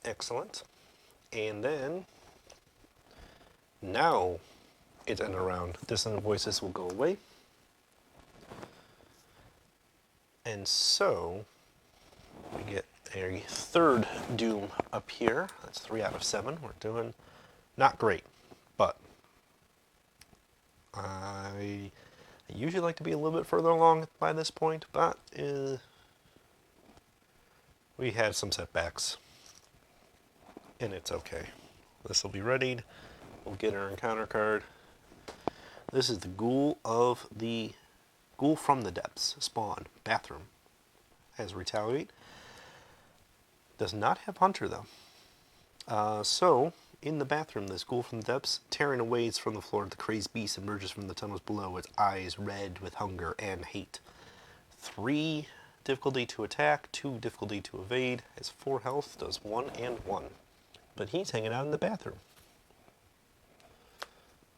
Excellent. And then, now it's end of the round. Dissonant voices will go away. And so, we get a third Doom up here. That's 3 out of 7. We're doing not great, but I usually like to be a little bit further along by this point, but we had some setbacks, and it's okay. This will be readied. We'll get our encounter card. This is the Ghoul from the Depths. Spawn. Bathroom. Has Retaliate. Does not have Hunter, though. So, in the bathroom, this Ghoul from the Depths, tearing away from the floor, the crazed beast emerges from the tunnels below, its eyes red with hunger and hate. 3 difficulty to attack, 2 difficulty to evade, has 4 health, does 1 and 1. But he's hanging out in the bathroom.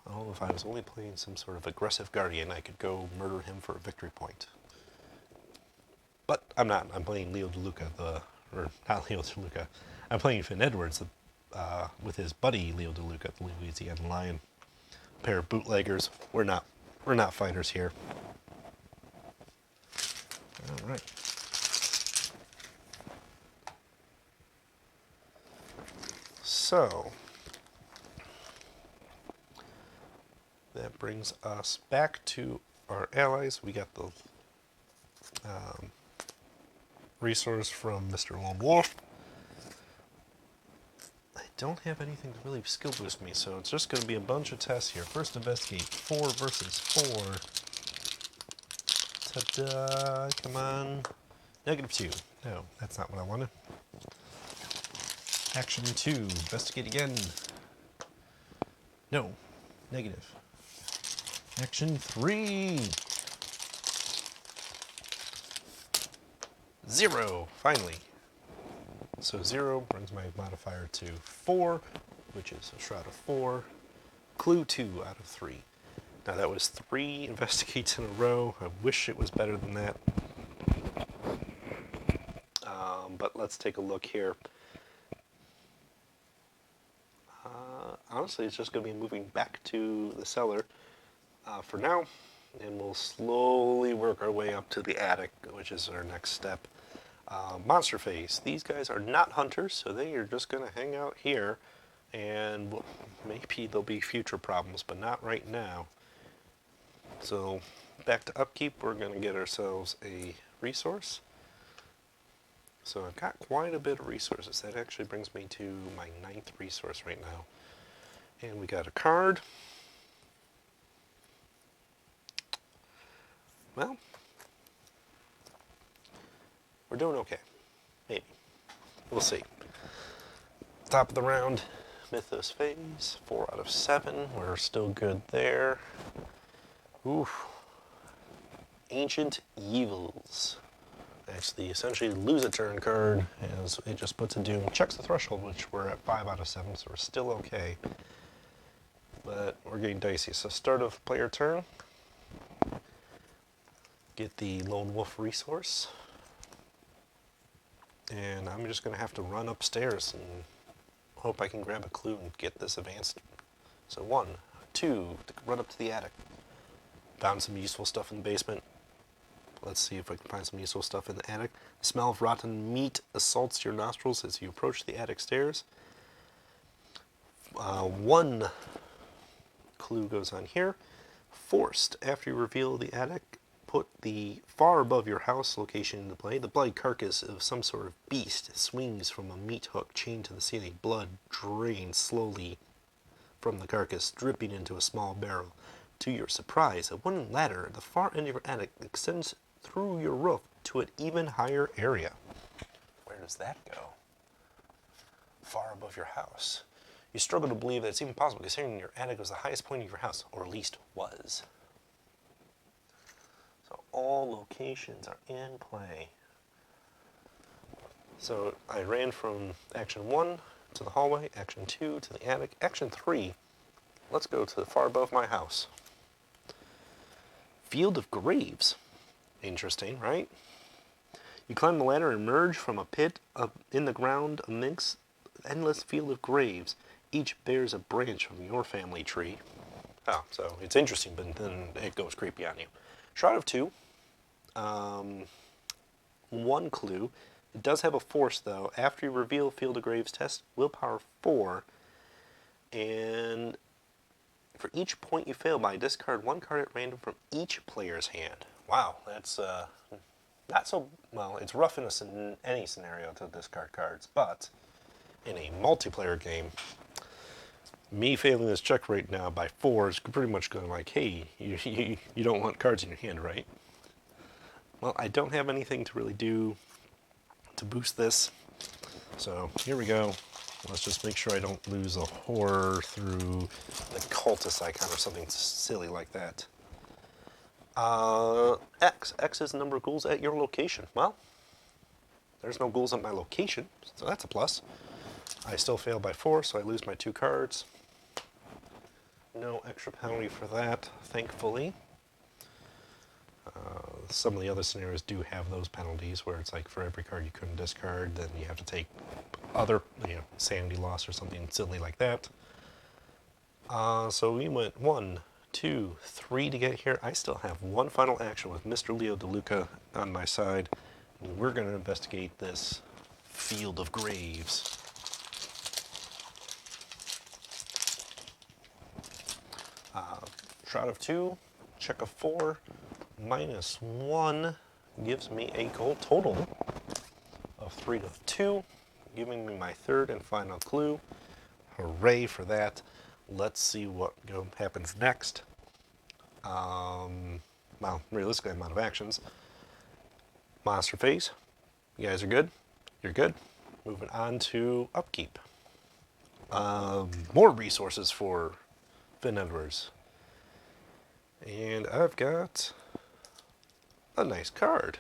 Oh, if I was only playing some sort of aggressive guardian, I could go murder him for a victory point. But I'm not. I'm playing Leo DeLuca, or not Leo DeLuca. I'm playing Finn Edwards with his buddy Leo DeLuca, the Louisiana Lion. A pair of bootleggers. We're not fighters here. All right. So that brings us back to our allies. We got the resource from Mr. Lone Wolf. I don't have anything to really skill boost me, so it's just going to be a bunch of tests here. First, investigate 4 versus 4. Ta-da! Come on. -2. No, that's not what I wanted. Action 2. Investigate again. No. Negative. Action 3. 0. Finally. So 0 brings my modifier to 4, which is a Shroud of 4. Clue 2 out of 3. Now that was 3 investigates in a row. I wish it was better than that. But let's take a look here. Honestly, it's just going to be moving back to the cellar for now, and we'll slowly work our way up to the attic, which is our next step. Monster Phase. These guys are not hunters, so they are just going to hang out here, and maybe there'll be future problems, but not right now. So back to Upkeep, we're going to get ourselves a resource. So I've got quite a bit of resources. That actually brings me to my 9th resource right now. And we got a card. Well, we're doing okay. Maybe. We'll see. Top of the round, Mythos Phase, 4 out of 7. We're still good there. Oof. Ancient Evils. Actually, essentially lose a turn card, as it just puts a doom, checks the threshold, which we're at 5 out of 7, so we're still okay. But we're getting dicey. So start of player turn. Get the Lone Wolf resource. And I'm just going to have to run upstairs and hope I can grab a clue and get this advanced. So 1, 2, run up to the attic. Found some useful stuff in the basement. Let's see if I can find some useful stuff in the attic. The smell of rotten meat assaults your nostrils as you approach the attic stairs. One clue goes on here. Forced. After you reveal the attic, put the far above your house location into play. The bloody carcass of some sort of beast swings from a meat hook chained to the ceiling. Blood drains slowly from the carcass, dripping into a small barrel. To your surprise, a wooden ladder at the far end of your attic extends through your roof to an even higher area. Where does that go? Far above your house. You struggle to believe that it's even possible, considering your attic was the highest point of your house, or at least was. So all locations are in play. So I ran from action 1 to the hallway, action 2 to the attic, action 3, let's go to the far above my house. Field of Graves. Interesting, right? You climb the ladder and emerge from a pit in the ground amidst an endless field of graves. Each bears a branch from your family tree. Oh, so it's interesting, but then it goes creepy on you. Shroud of 2. One clue. It does have a force, though. After you reveal Field of Graves, test Willpower 4. And for each point you fail by, discard one card at random from each player's hand. Wow, that's not so... Well, it's rough in any scenario to discard cards, but in a multiplayer game, me failing this check right now by 4 is pretty much going like, hey, you don't want cards in your hand, right? Well, I don't have anything to really do to boost this, so here we go. Let's just make sure I don't lose a horror through the cultist icon or something silly like that. X. X is the number of ghouls at your location. Well, there's no ghouls at my location, so that's a plus. I still fail by 4, so I lose my 2 cards. No extra penalty for that, thankfully. Some of the other scenarios do have those penalties where it's like for every card you couldn't discard, then you have to take other, sanity loss or something silly like that. So we went 1, 2, 3 to get here. I still have one final action with Mr. Leo DeLuca on my side. And we're going to investigate this Field of Graves. Shroud of 2, check of 4, -1 gives me a gold total of 3 to 2, giving me my third and final clue. Hooray for that. Let's see what happens next. Well, realistically, I'm out of actions. Monster phase. You guys are good? You're good? Moving on to Upkeep. More resources for Finn Edwards. And I've got a nice card.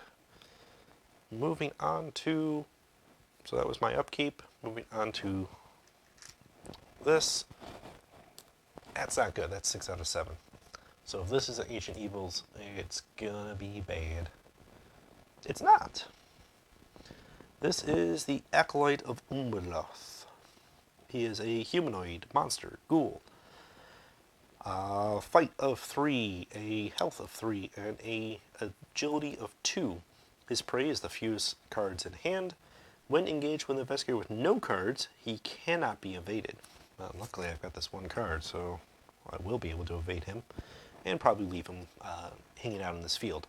Moving on to, so that was my Upkeep. Moving on to this. That's not good. That's 6 out of 7. So if this is an Ancient Evils, it's gonna be bad. It's not. This is the Acolyte of Umberloth. He is a humanoid monster, ghoul. Fight of 3, a health of 3, and a agility of 2. His prey is the fewest cards in hand. When engaged with an investigator with no cards, he cannot be evaded. Luckily, I've got this one card, so I will be able to evade him and probably leave him hanging out in this field.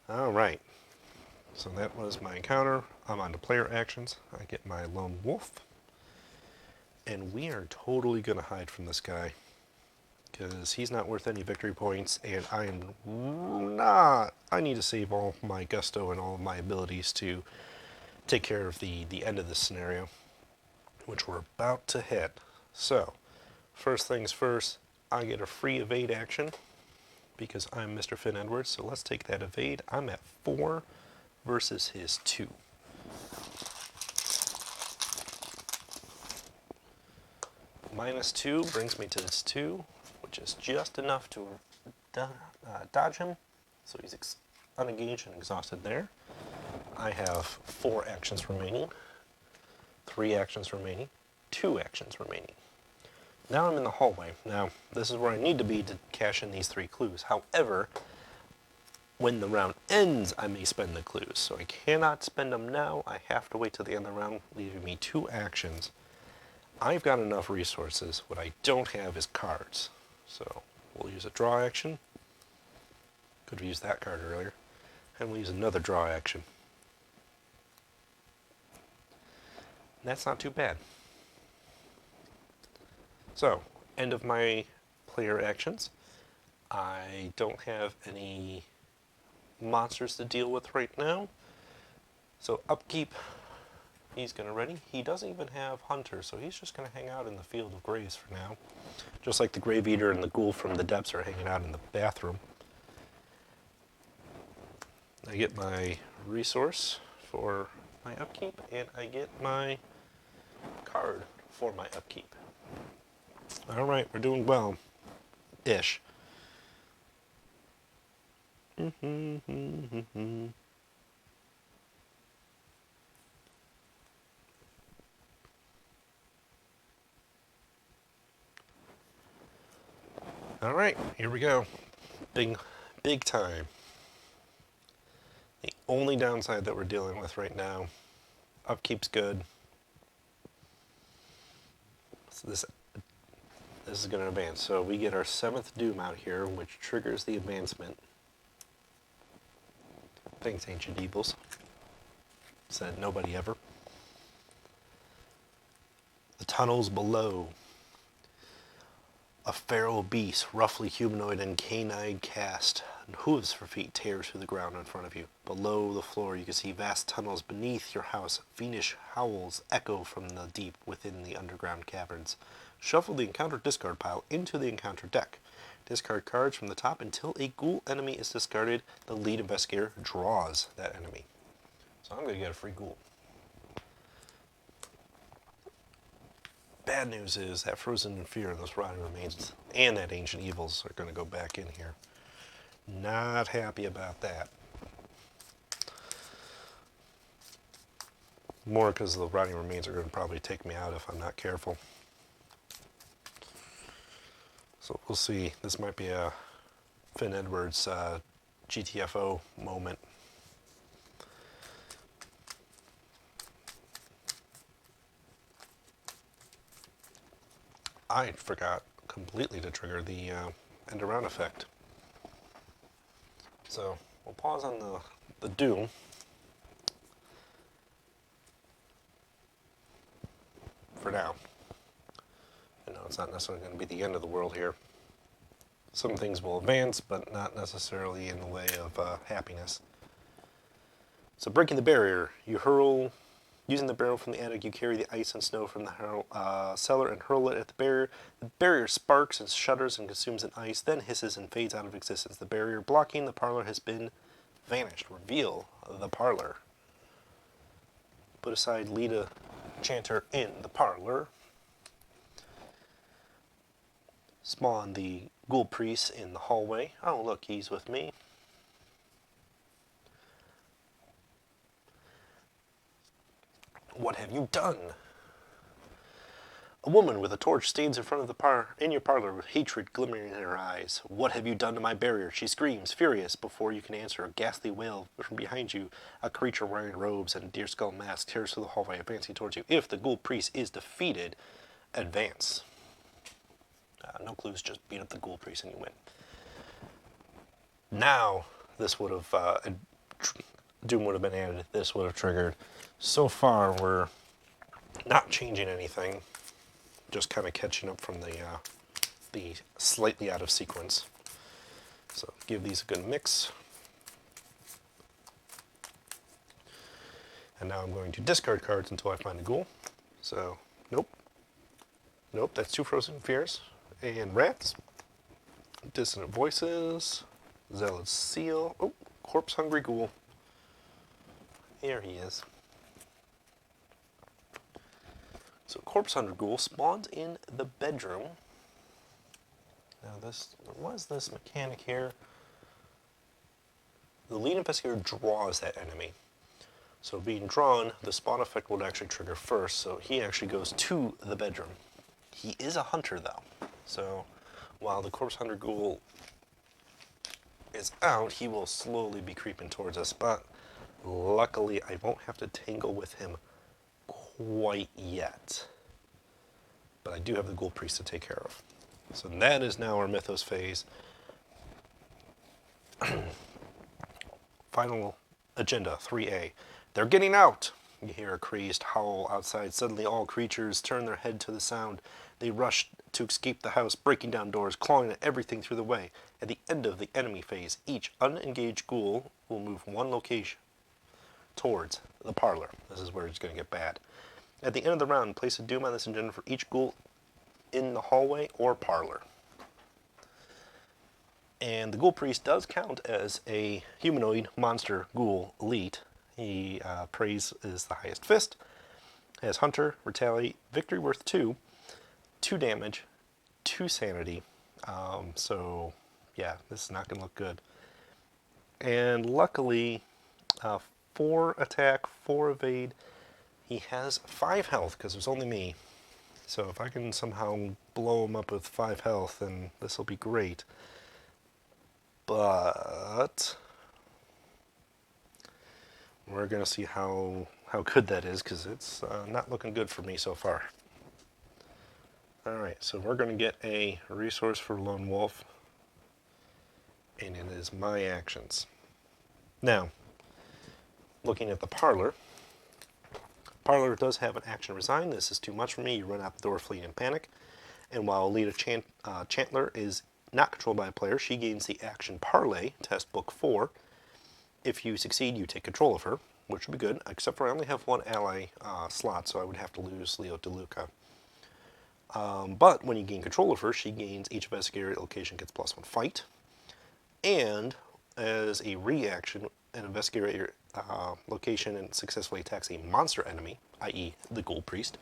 All right. So that was my encounter. I'm on to player actions. I get my lone wolf. And we are totally going to hide from this guy because he's not worth any victory points, and I am not. I need to save all my gusto and all of my abilities to take care of the end of this scenario, which we're about to hit. So, first things first, I get a free evade action because I'm Mr. Finn Edwards, so let's take that evade. I'm at 4 versus his 2. -2 brings me to this 2, which is just enough to dodge him. So he's unengaged and exhausted there. I have 4 actions remaining, 3 actions remaining, 2 actions remaining. Now I'm in the hallway. Now, this is where I need to be to cash in these 3 clues. However, When the round ends, I may spend the clues. So I cannot spend them now. I have to wait till the end of the round, leaving me 2 actions. I've got enough resources. What I don't have is cards. So we'll use a draw action. Could have used that card earlier. And we'll use another draw action. And that's not too bad. So, end of my player actions. I don't have any monsters to deal with right now. So Upkeep, he's going to ready. He doesn't even have Hunter, so he's just going to hang out in the Field of Graves for now. Just like the Grave Eater and the Ghoul from the Depths are hanging out in the bathroom. I get my resource for my Upkeep, and I get my card for my Upkeep. Alright, we're doing well. Ish. Alright, here we go. Big time. The only downside that we're dealing with right now, Upkeep's good. So this is going to advance. So we get our 7th Doom out here, which triggers the advancement. Thanks, Ancient Evils. Said nobody ever. The tunnels below. A feral beast, roughly humanoid and canine cast, and hooves for feet tears through the ground in front of you. Below the floor, you can see vast tunnels beneath your house. Fiendish howls echo from the deep within the underground caverns. Shuffle the encounter discard pile into the encounter deck. Discard cards from the top until a ghoul enemy is discarded. The lead investigator draws that enemy. So I'm going to get a free ghoul. Bad news is that Frozen in Fear and those Rotting Remains and that Ancient Evils are going to go back in here. Not happy about that. More because the Rotting Remains are going to probably take me out if I'm not careful. So we'll see. This might be a Finn Edwards GTFO moment. I forgot completely to trigger the end around effect. So we'll pause on the Doom. For now. I know it's not necessarily going to be the end of the world here. Some things will advance, but not necessarily in the way of happiness. So breaking the barrier, you hurl. Using the barrel from the attic, you carry the ice and snow from the cellar and hurl it at the barrier. The barrier sparks and shudders and consumes an ice, then hisses and fades out of existence. The barrier blocking the parlor has been vanished. Reveal the parlor. Put aside Lita Chanter in the parlor. Spawn the Ghoul Priest in the hallway. Oh, look, he's with me. What have you done? A woman with a torch stands in front of your parlor with hatred glimmering in her eyes. What have you done to my barrier? She screams, furious. Before you can answer, a ghastly wail from behind you. A creature wearing robes and a deer skull mask tears through the hallway, advancing towards you. If the Ghoul Priest is defeated, advance. No clues, just beat up the Ghoul Priest and you win. Now, this would have, Doom would have been added. This would have triggered. So far, we're not changing anything. Just kind of catching up from the slightly out of sequence. So give these a good mix. And now I'm going to discard cards until I find a ghoul. So, nope. Nope, that's 2 Frozen Fears. And Rats. Dissonant Voices. Zealot Seal. Oh, Corpse Hungry Ghoul. Here he is. So Corpse Hungry Ghoul spawns in the bedroom. Now there was this mechanic here. The lead investigator draws that enemy. So being drawn, the spawn effect would actually trigger first, so he actually goes to the bedroom. He is a hunter though. So while the Corpse Hunter Ghoul is out, he will slowly be creeping towards us, but luckily I won't have to tangle with him quite yet. But I do have the Ghoul Priest to take care of. So that is now our Mythos phase. Final agenda, 3A. They're getting out! You hear a crazed howl outside. Suddenly all creatures turn their head to the sound. They rush to escape the house, breaking down doors, clawing at everything through the way. At the end of the enemy phase, each unengaged ghoul will move one location towards the parlor. This is where it's going to get bad. At the end of the round, place a doom on this agenda for each ghoul in the hallway or parlor. And the Ghoul Priest does count as a humanoid monster ghoul elite. He praise is the highest fist, has Hunter, Retaliate, Victory worth 2, 2 damage, 2 sanity. So yeah, this is not going to look good. And luckily, 4 attack, 4 evade. He has 5 health because there's only me. So if I can somehow blow him up with 5 health, then this will be great. But we're going to see how good that is, because it's not looking good for me so far. Alright, so we're going to get a resource for Lone Wolf, and it is my actions. Now, looking at the parlor, Parlor does have an action resign. This is too much for me. You run out the door fleeing in panic. And while Lita Chantler is not controlled by a player, she gains the action Parlay, test book 4. If you succeed, you take control of her, which would be good, except for I only have 1 ally slot, so I would have to lose Leo DeLuca. But when you gain control of her, she gains each investigator location gets +1 fight. And as a reaction, an investigator location and successfully attacks a monster enemy, i.e. the Ghoul Priest,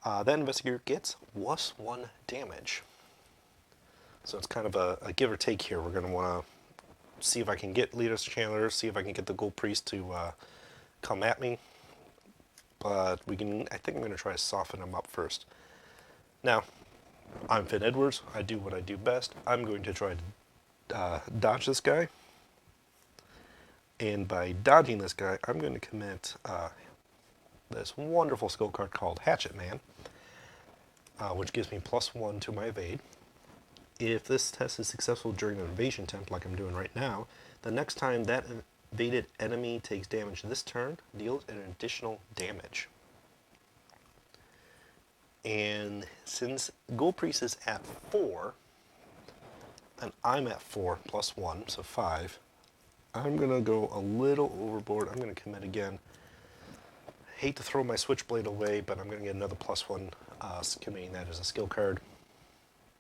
that investigator gets +1 damage. So it's kind of a give or take here. We're going to want to see if I can get Lita's Chandler, see if I can get the Ghoul Priest to come at me. But I think I'm going to try to soften him up first. Now, I'm Finn Edwards. I do what I do best. I'm going to try to dodge this guy. And by dodging this guy, I'm going to commit this wonderful skill card called Hatchet Man, which gives me +1 to my evade. If this test is successful during an evasion attempt, like I'm doing right now, the next time that evaded enemy takes damage this turn, deals an additional damage. And since Ghoul Priest is at 4, and I'm at 4 +1, so 5, I'm going to go a little overboard. I'm going to commit again. Hate to throw my Switchblade away, but I'm going to get another +1, committing that as a skill card.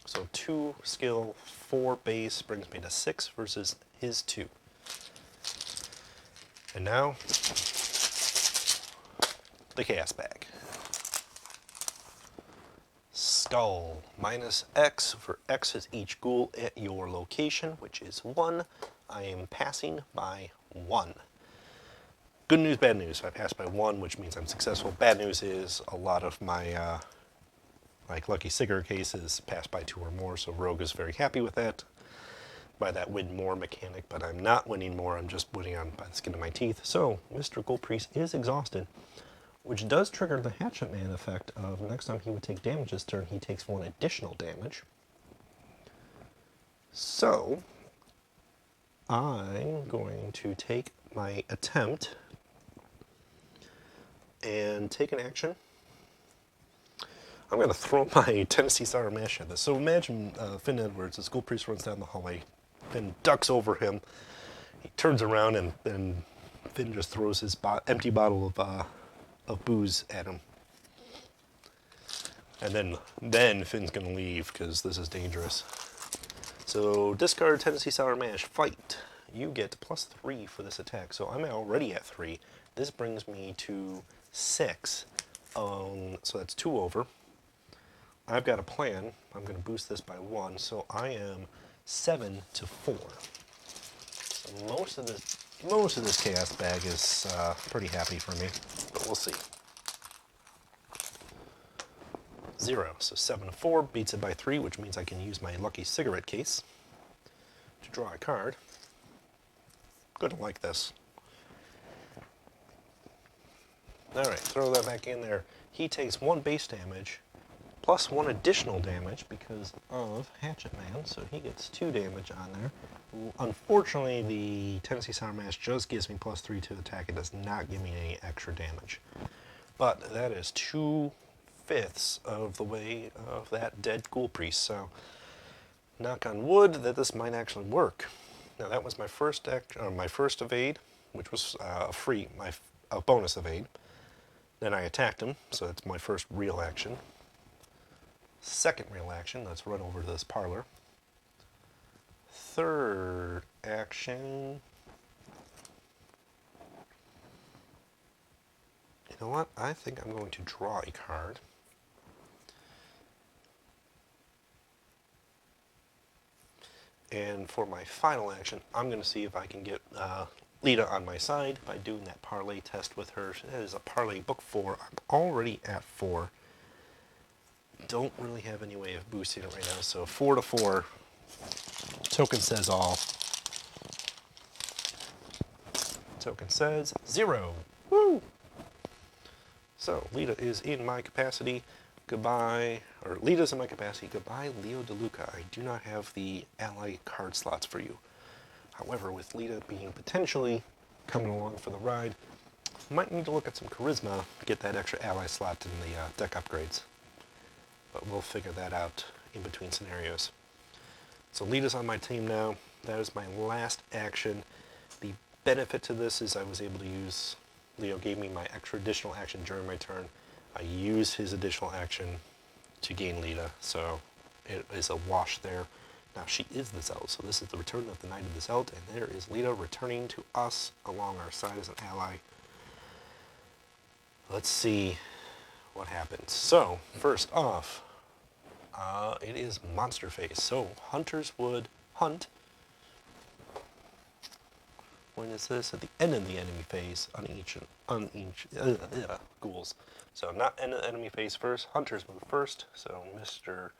So 2 skill, 4 base brings me to 6 versus his 2. And now, the Chaos Bag. Skull, -X, for X is each ghoul at your location, which is 1. I am passing by 1. Good news, bad news. I passed by 1, which means I'm successful. Bad news is a lot of my like Lucky Cigar cases pass by 2 or more, so Rogue is very happy with that. By that win more mechanic, but I'm not winning more, I'm just winning on by the skin of my teeth. So Mr. Ghoul Priest is exhausted, which does trigger the Hatchet Man effect of next time he would take damage this turn, he takes 1 additional damage. So I'm going to take my attempt and take an action. I'm going to throw my Tennessee Sour Mash at this. So imagine Finn Edwards, this Ghoul Priest runs down the hallway. Finn ducks over him. He turns around and Finn just throws his empty bottle of booze at him. And then Finn's going to leave because this is dangerous. So discard Tennessee Sour Mash, fight. You get +3 for this attack. So I'm already at 3. This brings me to 6. So that's 2 over. I've got a plan. I'm going to boost this by 1, so I am 7 to 4. So most of this Chaos Bag is pretty happy for me, but we'll see. 0, so 7 to 4 beats it by 3, which means I can use my Lucky Cigarette case to draw a card. Gonna like this. Alright, throw that back in there. He takes 1 base damage, plus 1 additional damage because of Hatchet Man, so he gets 2 damage on there. Unfortunately, the Tennessee Sour Mash just gives me +3 to attack. It does not give me any extra damage. But that is 2/5 of the way of that dead Ghoul Priest, so knock on wood that this might actually work. Now that was my first evade, which was a bonus evade. Then I attacked him, so that's my first real action. Second real action, let's run over to this parlor. Third action, you know what? I think I'm going to draw a card. And for my final action, I'm going to see if I can get Lita on my side by doing that parlay test with her. That is a parlay book 4. I'm already at 4. Don't really have any way of boosting it right now, so 4 to 4. Token says all. Token says 0. Woo! So Lita is in my capacity. Goodbye, or Lita's in my capacity. Goodbye, Leo DeLuca. I do not have the ally card slots for you. However, with Lita being potentially coming along for the ride, might need to look at some charisma to get that extra ally slot in the deck upgrades. But we'll figure that out in between scenarios. So Lita's on my team now. That is my last action. The benefit to this is I was able to use, Leo gave me my extra additional action during my turn. I used his additional action to gain Lita, so it is a wash there. Now she is the Zealot, so this is the return of the Knight of the Zealot, and there is Lita returning to us along our side as an ally. Let's see what happens. So, first off, it is monster phase. So, hunters would hunt. When is this? At the end of the enemy phase on each ghouls. So, not end of the enemy phase first. Hunters move first. So, Mr.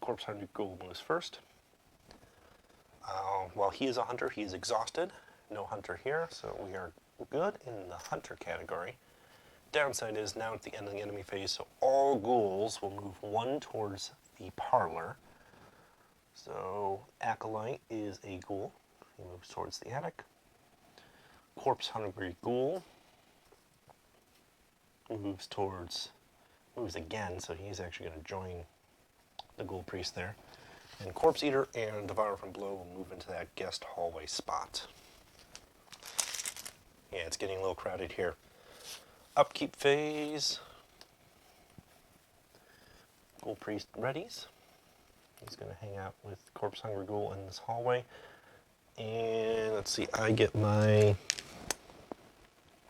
Corpse Hunter Ghoul moves first. While he is a hunter, he is exhausted. No hunter here, so we are good in the hunter category. Downside is now at the end of the enemy phase, so all ghouls will move 1 towards the parlor. So Acolyte is a ghoul. He moves towards the attic. Corpse Hungry Ghoul moves again, so he's actually going to join the Ghoul Priest there. And Corpse Eater and Devourer from Below will move into that guest hallway spot. Yeah, it's getting a little crowded here. Upkeep phase. Ghoul Priest readies. He's going to hang out with Corpse Hungry Ghoul in this hallway. And let's see, I get my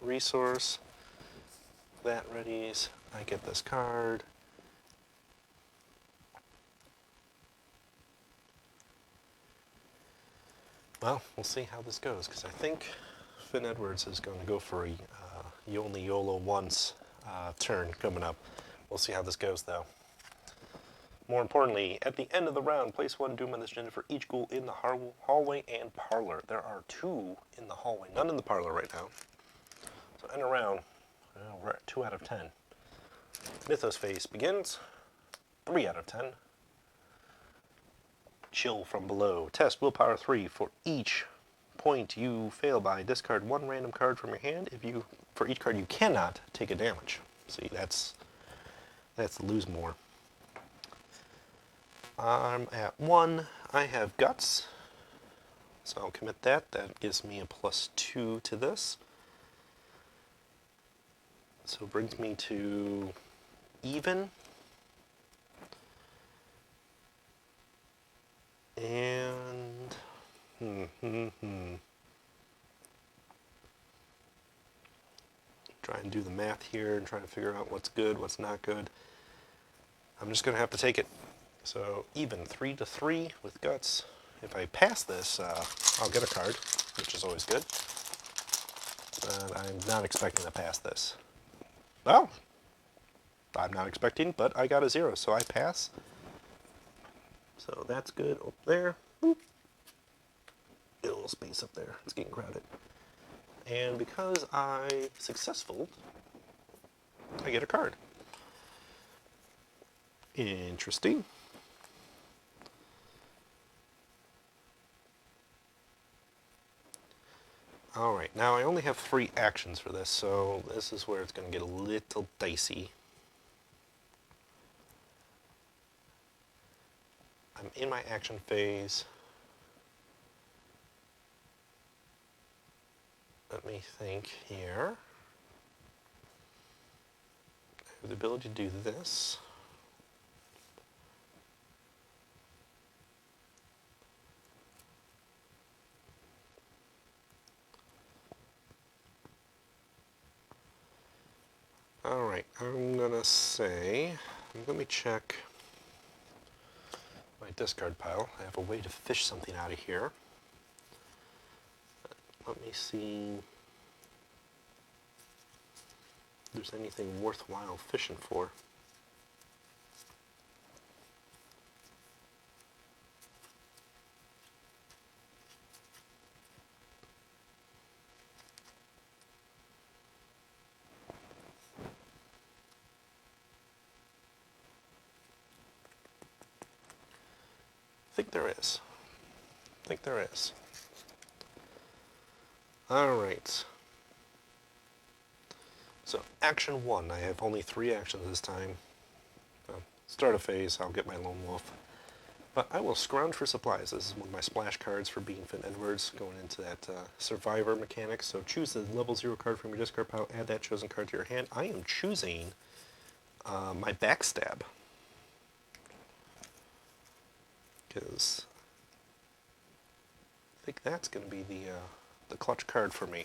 resource. That readies. I get this card. Well, we'll see how this goes, because I think Finn Edwards is going to go for a you only YOLO once turn coming up. We'll see how this goes, though. More importantly, at the end of the round, place 1 Doom on this agenda for each ghoul in the hallway and parlor. There are 2 in the hallway, none in the parlor right now. So end of round, we're at 2 out of 10. Mythos phase begins, 3 out of 10. Chill from Below. Test Willpower 3. For each point you fail by, discard 1 random card from your hand. For each card you cannot take a damage. See, that's lose more. I'm at 1. I have Guts, so I'll commit that. That gives me a +2 to this. So it brings me to even. And try and do the math here and try to figure out what's good, what's not good. I'm just going to have to take it. So even 3 to 3 with Guts. If I pass this, I'll get a card, which is always good. But I'm not expecting to pass this. Well, I'm not expecting, but I got a 0, so I pass. So that's good up there. Boop. It'll space up there. It's getting crowded. And because I successful, I get a card. Interesting. Alright, now I only have 3 actions for this, so this is where it's going to get a little dicey. I'm in my action phase. Let me think here. I have the ability to do this. Alright, I'm gonna say, let me check my discard pile. I have a way to fish something out of here. Let me see if there's anything worthwhile fishing for. I think there is. Alright. So, action 1. I have only 3 actions this time. Start a phase, I'll get my Lone Wolf. But I will scrounge for supplies. This is one of my splash cards for being Finn Edwards, going into that survivor mechanic. So choose the level 0 card from your discard pile, add that chosen card to your hand. I am choosing my Backstab. Because I think that's going to be the clutch card for me.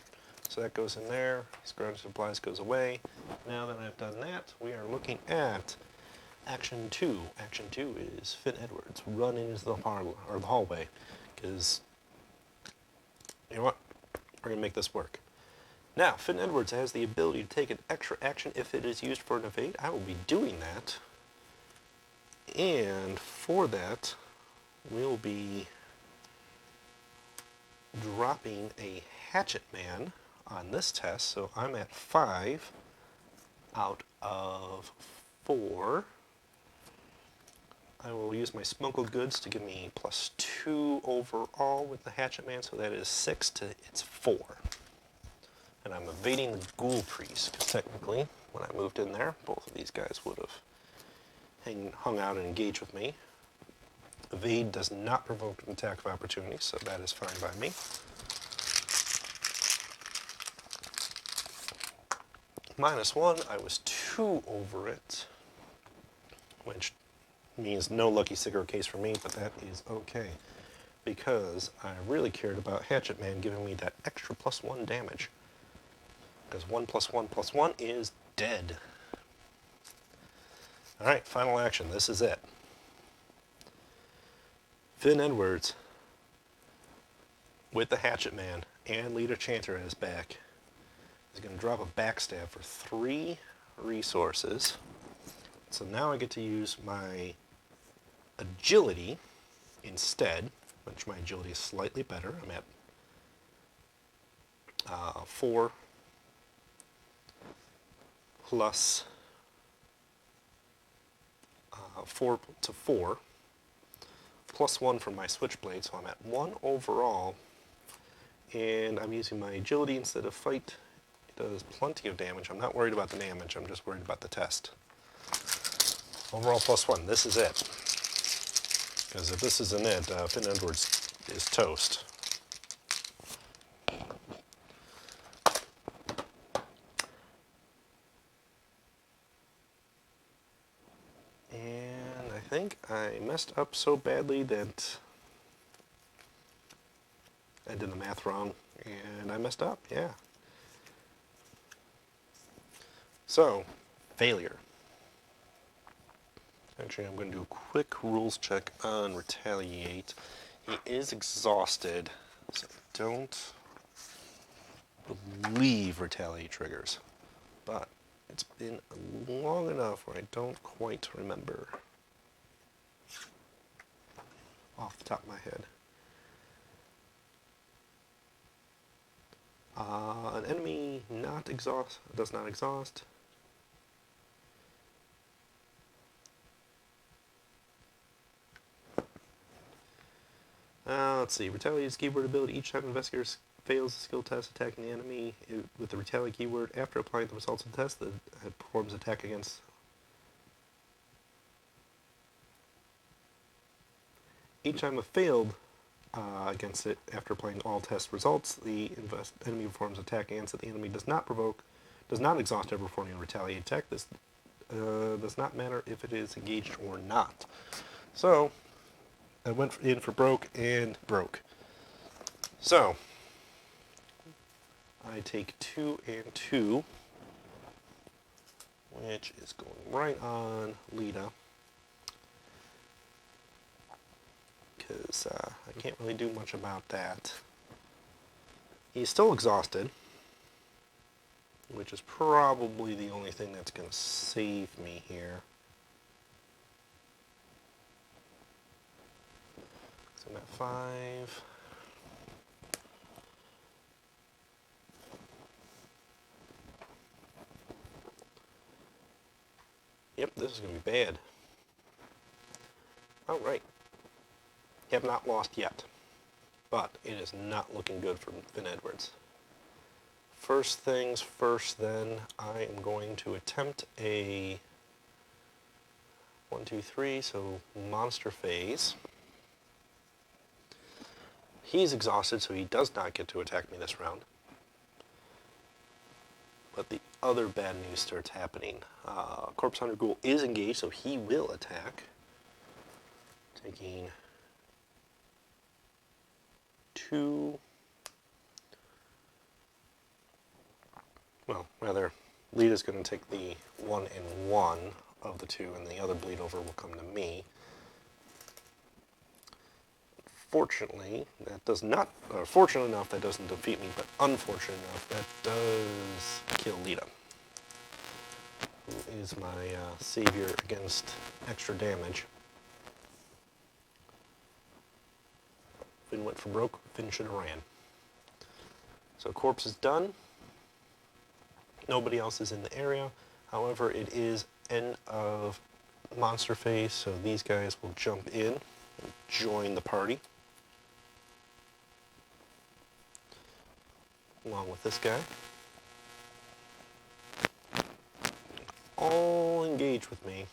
So that goes in there, scrounge supplies goes away. Now that I've done that, we are looking at Action 2. Action 2 is Finn Edwards. Run into the parlor, or the hallway, because, you know what, we're going to make this work. Now, Finn Edwards has the ability to take an extra action if it is used for an evade. I will be doing that. And for that, we'll be dropping a Hatchet Man on this test. So I'm at 5 out of 4. I will use my smuggled goods to give me +2 overall with the Hatchet Man, so that is 6 to its 4. And I'm evading the Ghoul Priest, because technically, when I moved in there, both of these guys would have hung out and engaged with me. Evade does not provoke an attack of opportunity, so that is fine by me. -1, I was 2 over it, which means no lucky cigarette case for me, but that is okay, because I really cared about Hatchet Man giving me that extra +1 damage, because 1 + 1 + 1 is dead. Alright, final action, this is it. Finn Edwards, with the Hatchet Man and Leader Chanter at his back, is going to drop a Backstab for 3 resources. So now I get to use my Agility instead, which my Agility is slightly better. I'm at 4 plus 4 to 4, +1 from my Switchblade, so I'm at 1 overall, and I'm using my Agility instead of Fight. It does plenty of damage. I'm not worried about the damage, I'm just worried about the test. Overall +1, this is it. Because if this isn't it, Finn Edwards is toast. And I think I messed up so badly that I did the math wrong, and I messed up, yeah. So, failure. Actually, I'm going to do a quick rules check on Retaliate. He is exhausted, so I don't believe Retaliate triggers. But it's been long enough where I don't quite remember off the top of my head. An enemy does not exhaust. Let's see. Retalia's keyword ability. Each time investigator fails a skill test attacking the enemy with the Retalia keyword, after applying the results of the test, it performs attack against. Each time it failed against it, after applying all test results, the enemy performs attack against it. The enemy does not exhaust ever performing a Retalia attack. This does not matter if it is engaged or not. So, I went in for broke and broke. So, I take 2 and 2, which is going right on Lita, because I can't really do much about that. He's still exhausted, which is probably the only thing that's going to save me here. So I'm at 5. Yep, this is going to be bad. Alright. Have not lost yet. But it is not looking good for Finn Edwards. First things first then, I am going to attempt a 1, 2, 3, so monster phase. He's exhausted, so he does not get to attack me this round. But the other bad news starts happening. Corpse Hunter Ghoul is engaged, so he will attack. Taking 2. Well, rather, Lita's going to take the 1 and 1 of the 2, and the other bleed over will come to me. Fortunately, that does not, or fortunate enough, that doesn't defeat me, but unfortunate enough, that does kill Lita, who is my savior against extra damage. Finn went for broke, Finn should have ran. So corpse is done. Nobody else is in the area. However, it is end of monster phase, so these guys will jump in and join the party. Along with this guy. All engage with me.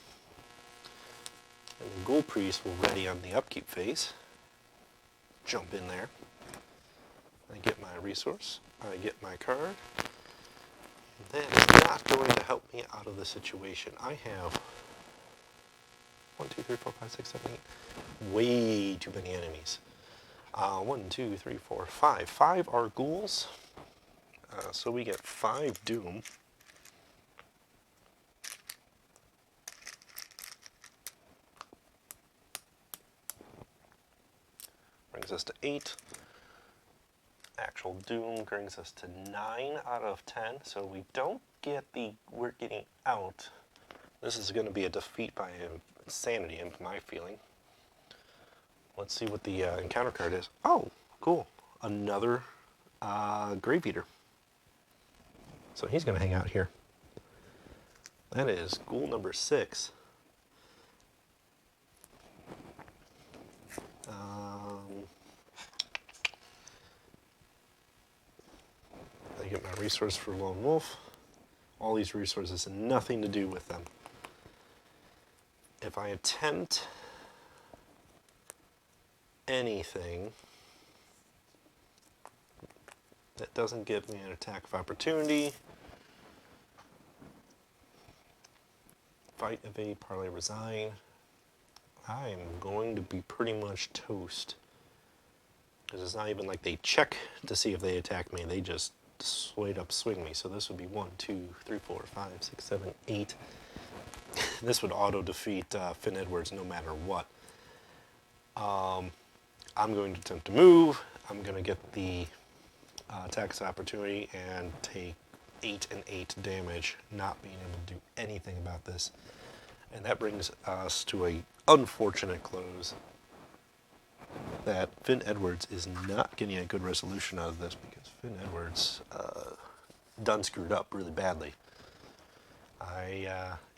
And the Ghoul Priest will ready on the upkeep phase. Jump in there. I get my resource. I get my card. That is not going to help me out of the situation. I have 1, 2, 3, 4, 5, 6, 7, 8. Way too many enemies. 1, 2, 3, 4, 5. 5 are ghouls. So we get 5 doom. Brings us to 8. Actual doom brings us to 9 out of 10. So we don't get the we're getting out. This is going to be a defeat by insanity, in my feeling. Let's see what the encounter card is. Oh, cool. Another Grave Eater. So he's going to hang out here. That is ghoul number 6. I get my resource for Lone Wolf. All these resources have nothing to do with them. If I attempt anything that doesn't give me an attack of opportunity, fight, evade, parlay, resign, I am going to be pretty much toast. Because it's not even like they check to see if they attack me, they just straight up swing me. So this would be 1, 2, 3, 4, 5, 6, 7, 8. This would auto defeat Finn Edwards no matter what. I'm going to attempt to move. I'm going to get the attacks opportunity and take 8 and 8 damage, not being able to do anything about this. And that brings us to a unfortunate close. that Finn Edwards is not getting a good resolution out of this, because Finn Edwards done screwed up really badly.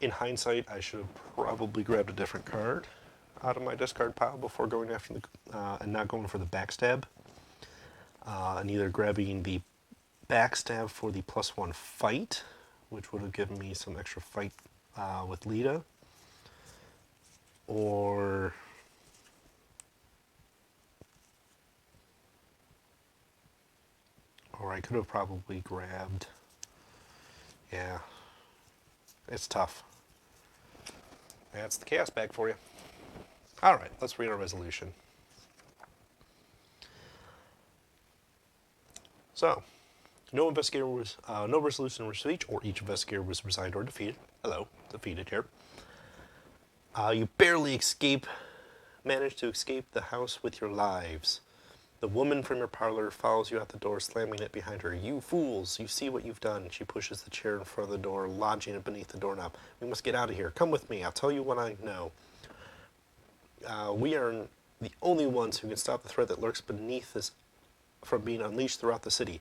In hindsight, I should have probably grabbed a different card out of my discard pile before going after the, and not going for the backstab. And either grabbing the backstab for the +1 fight, which would have given me some extra fight with Lita, or I could have probably grabbed, yeah, it's tough. That's the chaos bag for you. All right, let's read our resolution. So, no resolution was reached, or each investigator was resigned or defeated. Hello, defeated here. You barely managed to escape the house with your lives. The woman from your parlor follows you out the door, slamming it behind her. You fools, you see what you've done. She pushes the chair in front of the door, lodging it beneath the doorknob. We must get out of here. Come with me. I'll tell you what I know. We are the only ones who can stop the threat that lurks beneath this from being unleashed throughout the city.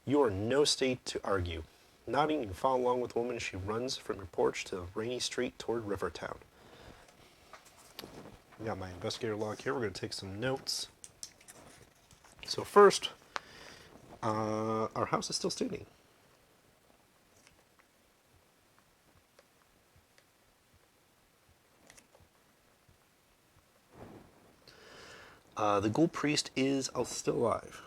You are in no state to argue. Nodding, you follow along with the woman. She runs from your porch to Rainy Street toward Rivertown. Got my investigator log here. We're going to take some notes. So first, our house is still standing. The Ghoul Priest is still alive.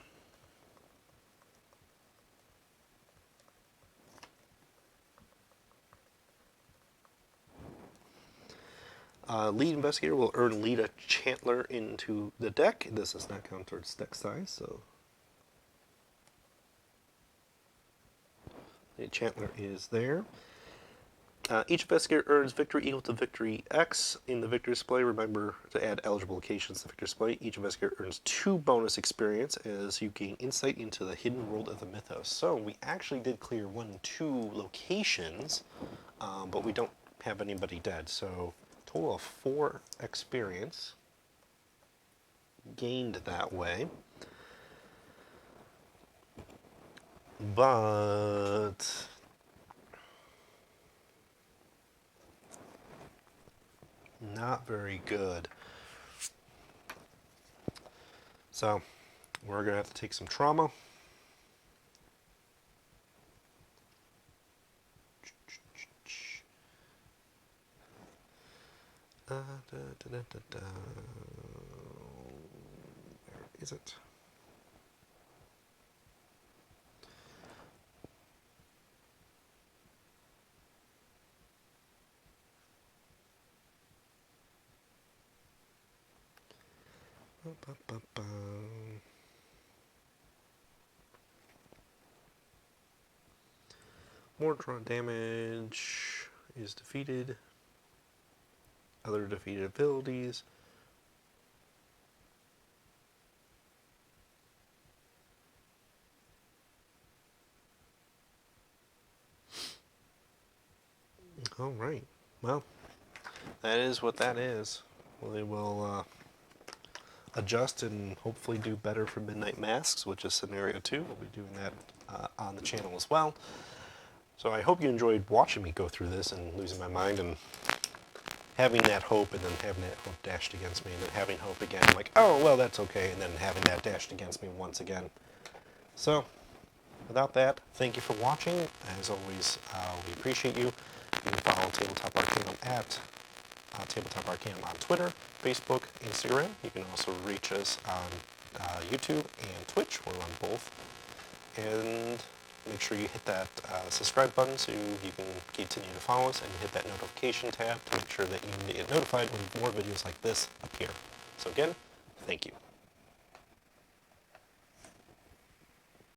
Lead investigator will earn Lita Chandler into the deck. This does not count towards deck size, so Lita Chandler is there. Each investigator earns victory equal to victory X in the victory display. Remember to add eligible locations to the victory display. Each investigator earns 2 bonus experience as you gain insight into the hidden world of the mythos. So we actually did clear 1 and 2 locations, but we don't have anybody dead. So total of 4 experience gained that way. But not very good. So we're going to have to take some trauma. Where is it? More drawn damage is defeated. Other defeated abilities. All right. Well, that is what that is. We will adjust and hopefully do better for Midnight Masks, which is scenario 2. We'll be doing that on the channel as well. So I hope you enjoyed watching me go through this and losing my mind and having that hope, and then having that hope dashed against me, and then having hope again, like, oh, well, that's okay, and then having that dashed against me once again. So, without that, thank you for watching. As always, we appreciate you. You can follow Tabletop Arcanum at Tabletop Arcanum on Twitter, Facebook, Instagram. You can also reach us on YouTube and Twitch. We're on both. And make sure you hit that subscribe button so you can continue to follow us, and hit that notification tab to make sure that you get notified when more videos like this appear. So again, thank you.